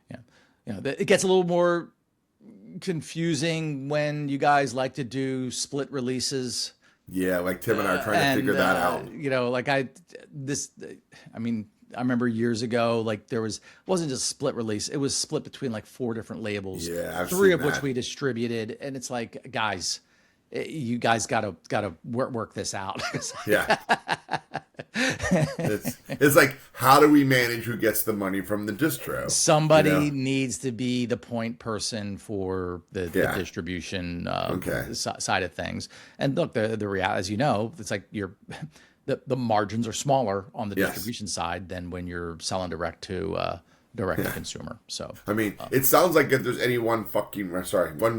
Yeah. It gets a little more confusing when you guys like to do split releases. Yeah, like Tim and I are trying to figure that out. I remember years ago, like it wasn't just split release. It was split between like 4 different labels, Yeah, I've 3 seen of which that. we distributed. And it's like, guys, you guys gotta work this out. Yeah. It's like, how do we manage who gets the money from the distro? Somebody needs to be the point person for the distribution side of things. And look, the reality, as you know, it's like the margins are smaller on the distribution side than when you're selling direct to consumer. So I mean, it sounds like if there's any one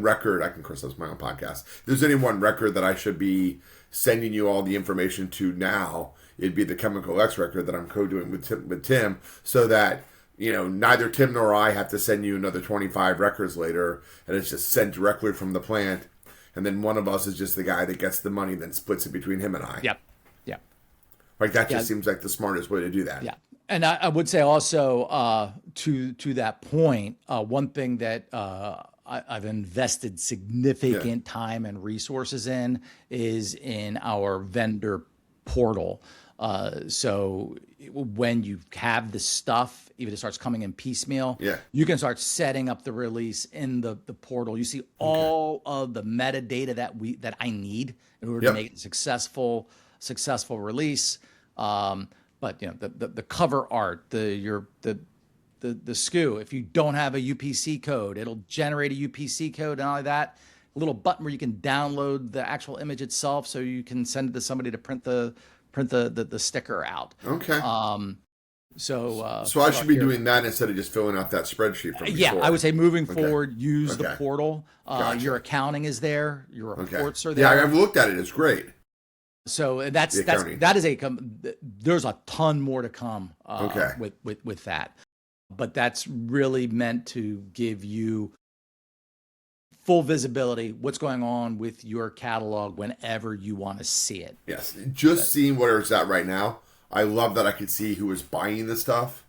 record, I can curse, that's my own podcast. If there's any one record that I should be sending you all the information to now, it'd be the Chemical X record that I'm co-doing with Tim, so that, neither Tim nor I have to send you another 25 records later, and it's just sent directly from the plant, and then one of us is just the guy that gets the money, then splits it between him and I. Yep. Like, that just seems like the smartest way to do that. Yeah. And I would say also, to that point, one thing that I've invested significant time and resources in is in our vendor portal. So when you have the stuff, even if it starts coming in piecemeal, you can start setting up the release in the portal. You see all of the metadata that I need in order to make it a successful release. But the cover art, the SKU, if you don't have a UPC code, it'll generate a UPC code, and all of that. A little button where you can download the actual image itself, so you can send it to somebody to print the sticker out. Okay. So I should be doing that instead of just filling out that spreadsheet from before. Yeah, I would say moving forward, use the portal. Gotcha. Your accounting is there. Your reports are there. Yeah, I've looked at it. It's great. So there's a ton more to come with that, but that's really meant to give you full visibility, what's going on with your catalog whenever you want to see it. Yes, seeing where it's at right now, I love that I could see who is buying the stuff.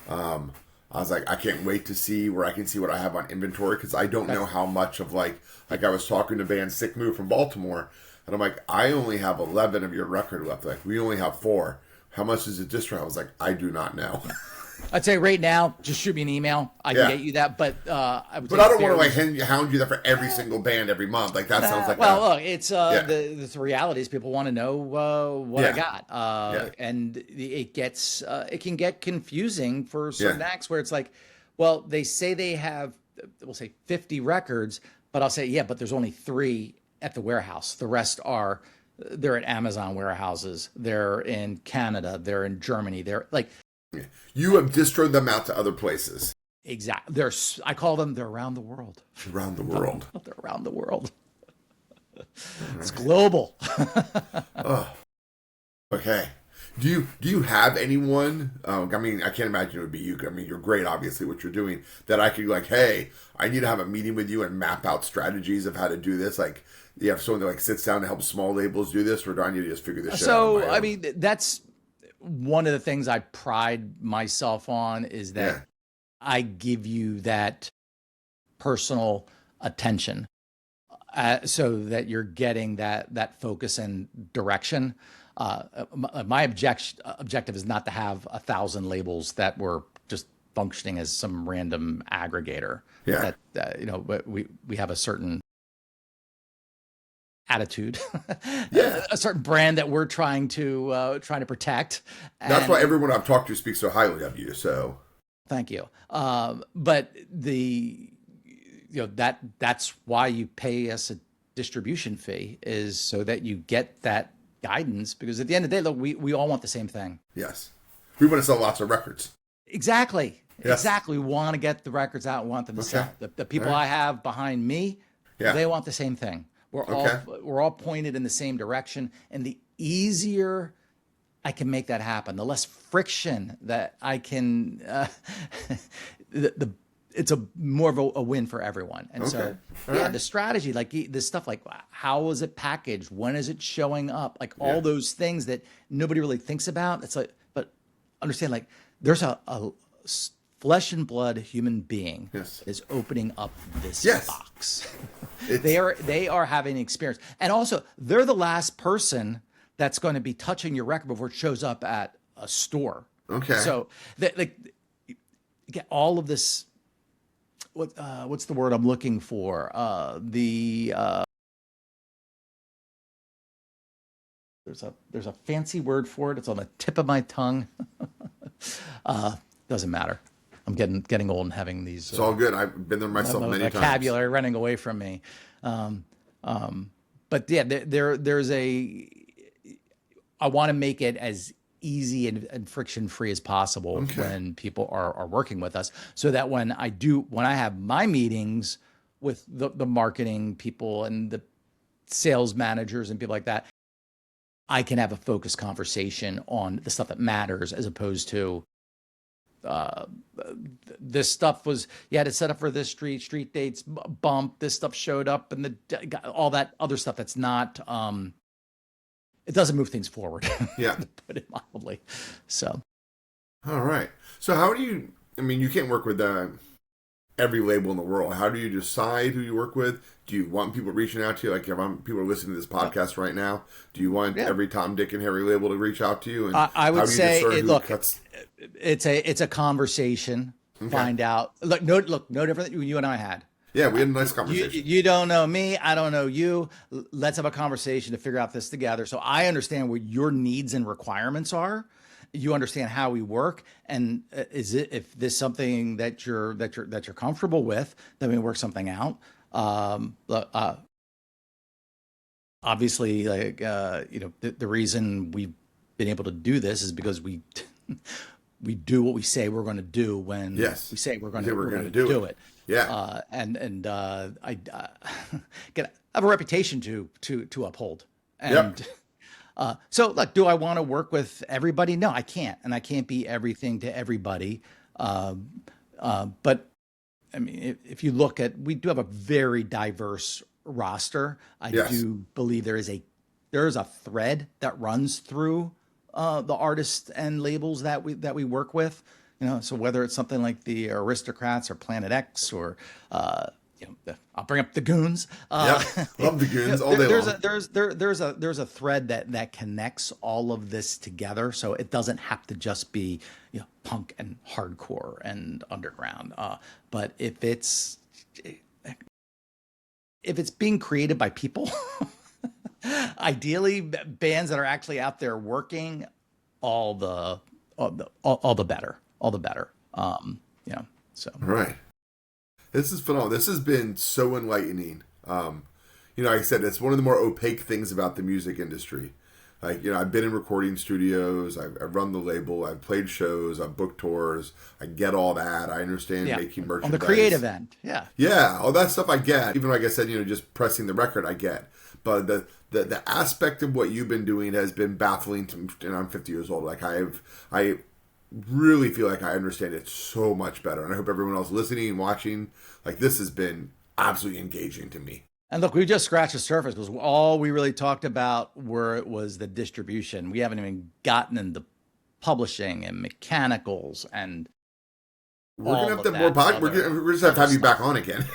I was like, I can't wait to see where I can see what I have on inventory, because I don't know how much of like I was talking to band Sick Move from Baltimore. And I'm like, I only have 11 of your record left. Like, we only have 4. How much is a distro? I was like, I do not know. I'd say right now, just shoot me an email. I can get you that. But I don't want to like hound you that for every single band every month. Like, that sounds like look, it's the reality is people want to know what I got. And it can get confusing for certain acts where it's like, well, they say they have, we'll say 50 records, but I'll say, but there's only 3 at the warehouse. The rest they're at Amazon warehouses. They're in Canada. They're in Germany. They're like, you have distroed them out to other places. Exactly. I call them, they're around the world. Around the world. They're around the world. It's global. Okay. Do you have anyone? I mean, I can't imagine it would be you. I mean, you're great, obviously, what you're doing. That I could like, hey, I need to have a meeting with you and map out strategies of how to do this. Like, you have someone that like sits down to help small labels do this, or do I need to just figure this shit out? So, I mean, that's one of the things I pride myself on, is that I give you that personal attention, so that you're getting that focus and direction. My objective is not to have 1,000 labels that were just functioning as some random aggregator. Yeah. That we have a certain attitude, a certain brand that we're trying to protect. That's why everyone I've talked to speaks so highly of you. So thank you. But that's why you pay us a distribution fee, is so that you get that guidance, because at the end of the day, look, we all want the same thing. Yes. We want to sell lots of records. Exactly. Yes. Exactly. We want to get the records out and want them to sell. The people I have behind me, they want the same thing. We're all pointed in the same direction, and the easier I can make that happen, the less friction that I can. It's more of a win for everyone. And so, the strategy, like this stuff, like how is it packaged? When is it showing up? Like all those things that nobody really thinks about. It's like, but understand, like, there's flesh and blood human being Yes. is opening up this Yes. box. They are having an experience. And also, they're the last person that's going to be touching your record before it shows up at a store. Okay. So like, get all of this, what's the word I'm looking for? There's a fancy word for it. It's on the tip of my tongue. Doesn't matter. I'm getting old and having these. It's all good. I've been there myself many times. Vocabulary running away from me. But yeah, there's a. I want to make it as easy and friction free as possible when people are working with us, so that when I have my meetings with the marketing people and the sales managers and people like that, I can have a focused conversation on the stuff that matters, as opposed to this stuff was, you had it set up for this street dates bump, this stuff showed up, and all that other stuff that's not, it doesn't move things forward. Yeah. To put it mildly. So. All right. So how do you, I mean, you can't work with every label in the world. How do you decide who you work with? Do you want people reaching out to you? Like, if people are listening to this podcast right now, do you want every Tom, Dick, and Harry label to reach out to you? And I would say, look, cuts? it's a conversation. Okay. Find out. Look, no different than you and I had. Yeah, we had a nice conversation. You don't know me. I don't know you. Let's have a conversation to figure out this together. So I understand what your needs and requirements are. You understand how we work, and if this is something that you're comfortable with, then we work something out. Obviously, like the reason we've been able to do this is because we do what we say we're going to do when we say we're going to do it. Yeah. I have a reputation to uphold. And so, look, do I want to work with everybody? No, I can't. And I can't be everything to everybody. But I mean, if you look at, we do have a very diverse roster. I do believe there is a thread that runs through the artists and labels that we work with. So whether it's something like the Aristocrats or Planet X or I'll bring up the Goons. Love the Goons all day long. There's a thread that connects all of this together, so it doesn't have to just be punk and hardcore and underground. But if it's being created by people, ideally bands that are actually out there working, all the better. So right. This is phenomenal. This has been so enlightening. Like I said, it's one of the more opaque things about the music industry. Like, I've been in recording studios, I've run the label, I've played shows, I've booked tours, I get all that. I understand making merchandise. On the creative end, Yeah, all that stuff I get. Even like I said, just pressing the record I get. But the aspect of what you've been doing has been baffling to me, and I'm 50 years old. Like, I really feel like I understand it so much better. And I hope everyone else listening and watching, like, this has been absolutely engaging to me. And look, we just scratched the surface, because all we really talked about was the distribution. We haven't even gotten into publishing and mechanicals and we're going to have to have more we're just have you back on again.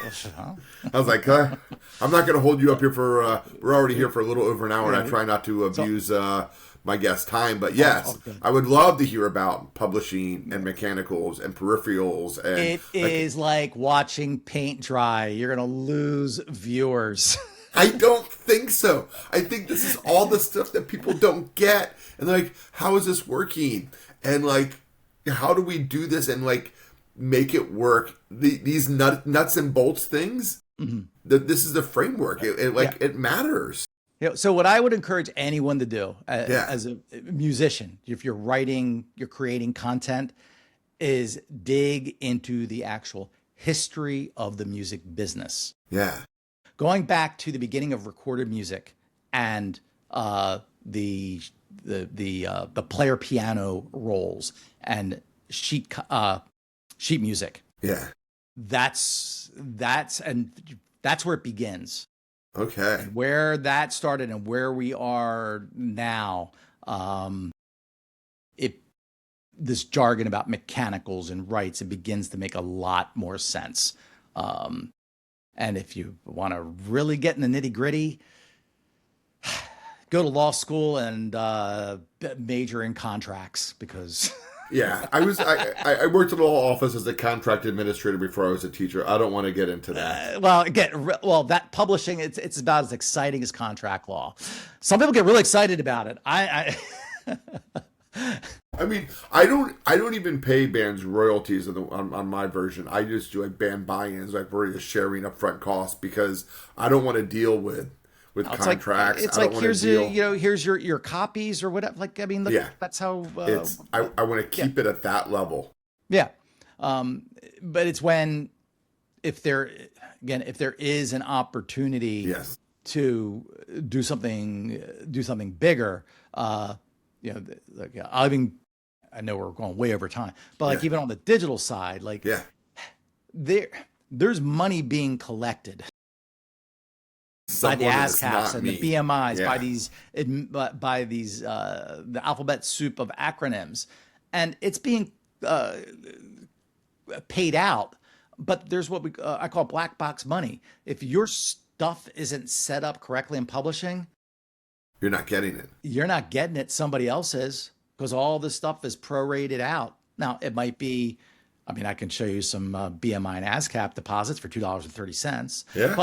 I was like, I'm not going to hold you up here for, we're already here for a little over an hour, and I try not to abuse my guest time. But yes, I would love to hear about publishing and mechanicals and peripherals. And it is like watching paint dry. You're going to lose viewers. I don't think so. I think this is all the stuff that people don't get. And like, how is this working? And like, how do we do this and like make it work? These nuts and bolts things. Mm-hmm. This is the framework. It matters. So what I would encourage anyone to do as a musician, if you're creating content, is dig into the actual history of the music business. Yeah. Going back to the beginning of recorded music and the player piano rolls and sheet music. Yeah. That's where it begins. Okay. And where that started and where we are now, this jargon about mechanicals and rights, it begins to make a lot more sense. And if you want to really get in the nitty gritty, go to law school and major in contracts, because Yeah, I worked in a law office as a contract administrator before I was a teacher. I don't want to get into that. That publishing, it's about as exciting as contract law. Some people get really excited about it. I mean, I don't even pay bands royalties on my version. I just do like band buy-ins, like we're just sharing upfront costs, because I don't want to deal with contracts. It's like here's your copies or whatever. Like, I mean, look, that's how I want to keep it at that level. Yeah, but it's when if there is an opportunity to do something bigger. I know we're going way over time, but like even on the digital side, like there's money being collected by the ASCAPs and the BMIs, by these the alphabet soup of acronyms, and it's being paid out. But there's what I call black box money. If your stuff isn't set up correctly in publishing, you're not getting it. You're not getting it. Somebody else is, because all this stuff is prorated out. Now, it might be, I mean, I can show you some BMI and ASCAP deposits for $2.30. Yeah.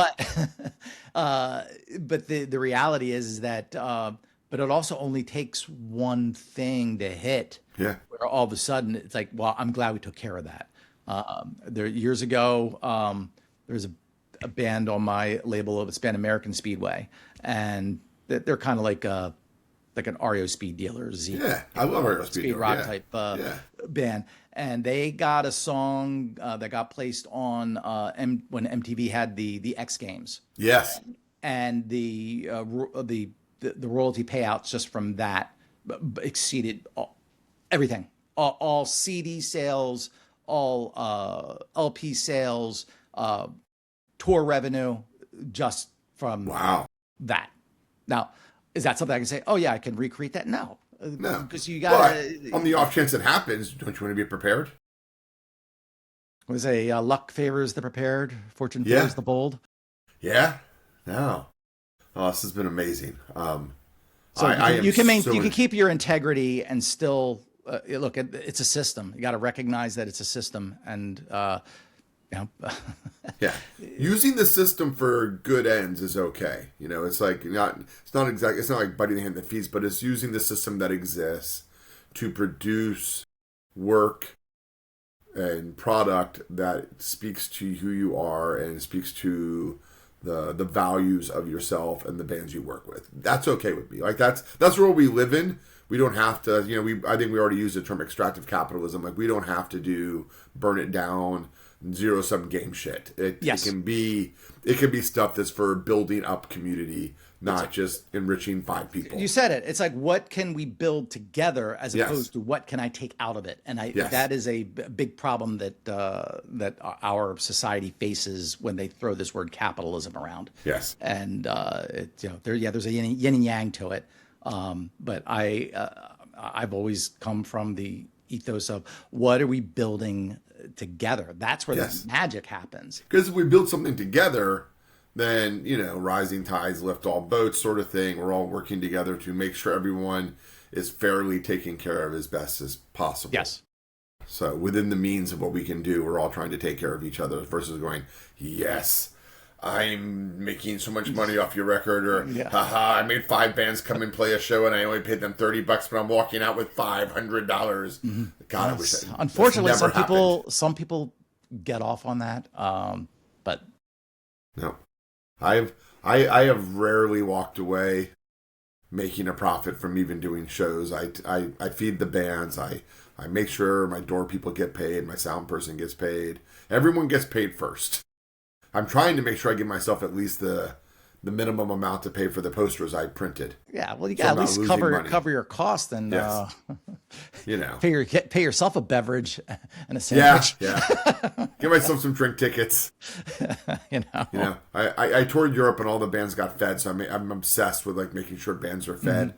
But the reality is that, but it also only takes one thing to hit. Yeah. Where all of a sudden it's like, well, I'm glad we took care of that. Years ago, there was a band on my label of Pan American Speedway, and they're kind of like an REO Speed Dealers. I love REO Speed rock type band, and they got a song that got placed on when MTV had the X Games. Yes, and the royalty payouts just from that exceeded everything, all CD sales, all LP sales, tour revenue, just from that. Now, is that something I can say, oh yeah, I can recreate that? No. Because you got on the off chance it happens, don't you want to be prepared? What is luck favors the prepared, fortune favors the bold. Yeah. No. Oh, this has been amazing. So you can keep your integrity and still look. It's a system. You got to recognize that it's a system, and using the system for good ends is okay. It's like it's not like biting the hand that feeds, but it's using the system that exists to produce work and product that speaks to who you are and speaks to the values of yourself and the bands you work with. That's okay with me. Like that's where we live in. We don't have to, I think we already used the term extractive capitalism. Like we don't have to burn it down, zero-sum game shit. It can be stuff that's for building up community, not just enriching 5 people. You said it. It's like, what can we build together as opposed to what can I take out of it? And that is a big problem that our society faces when they throw this word capitalism around. Yes. And there's a yin and yang to it. But I've always come from the ethos of what are we building together? That's where the magic happens. Because if we build something together, then, rising tides lift all boats sort of thing. We're all working together to make sure everyone is fairly taken care of as best as possible. Yes. So within the means of what we can do, we're all trying to take care of each other versus going, yes, I'm making so much money off your record, or haha, I made 5 bands come and play a show and I only paid them $30, but I'm walking out with $500. Mm-hmm. God, I wish that. Unfortunately, some people get off on that. But no, I have rarely walked away making a profit from even doing shows. I feed the bands. I make sure my door people get paid. My sound person gets paid. Everyone gets paid first. I'm trying to make sure I give myself at least the minimum amount to pay for the posters I printed. Yeah, well, you got to at least cover your cost and pay yourself a beverage and a sandwich. Yeah. Give myself some drink tickets. I toured Europe and all the bands got fed, so I'm obsessed with like making sure bands are fed. Mm-hmm.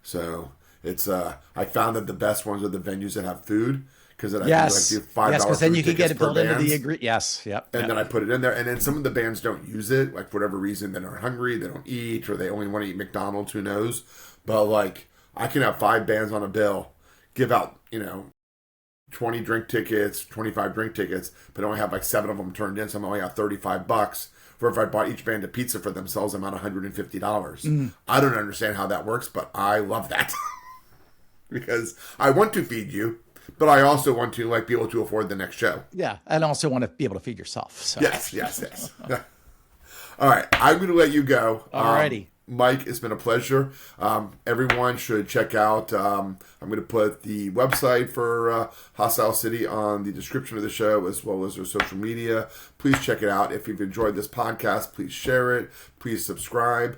So It's I found that the best ones are the venues that have food, because then I Yes. can do $5 Yes, because then food you can get tickets it per built into bands. the agree. Yes. Yep. And yep. then I put it in there. And then some of the bands don't use it, like for whatever reason. They are hungry, they don't eat, or they only want to eat McDonald's, who knows. But like, I can have 5 bands on a bill, give out, 20 drink tickets, 25 drink tickets, but only have like 7 of them turned in. So I'm only have $35. For if I bought each band a pizza for themselves, I'm at $150. I don't understand how that works, but I love that. Because I want to feed you, but I also want to be able to afford the next show. Yeah, and also want to be able to feed yourself. So. Yes. All right, I'm going to let you go. Alrighty. Mike, it's been a pleasure. Everyone should check out, I'm going to put the website for Hostile City on the description of the show, as well as their social media. Please check it out. If you've enjoyed this podcast, please share it. Please subscribe.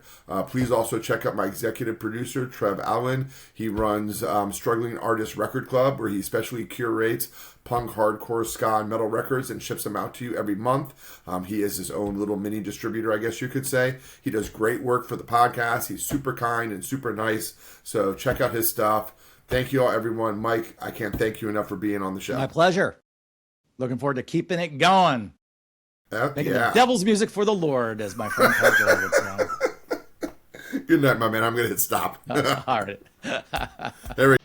Please also check out my executive producer, Trev Allen. He runs Struggling Artist Record Club, where he specially curates punk, hardcore, ska, and metal records and ships them out to you every month. He is his own little mini distributor, I guess you could say. He does great work for the podcast. He's super kind and super nice. So check out his stuff. Thank you all, everyone. Mike, I can't thank you enough for being on the show. My pleasure. Looking forward to keeping it going. Making the devil's music for the Lord, as my friend Parker would say. Good night, my man. I'm going to hit stop. All right. There we go.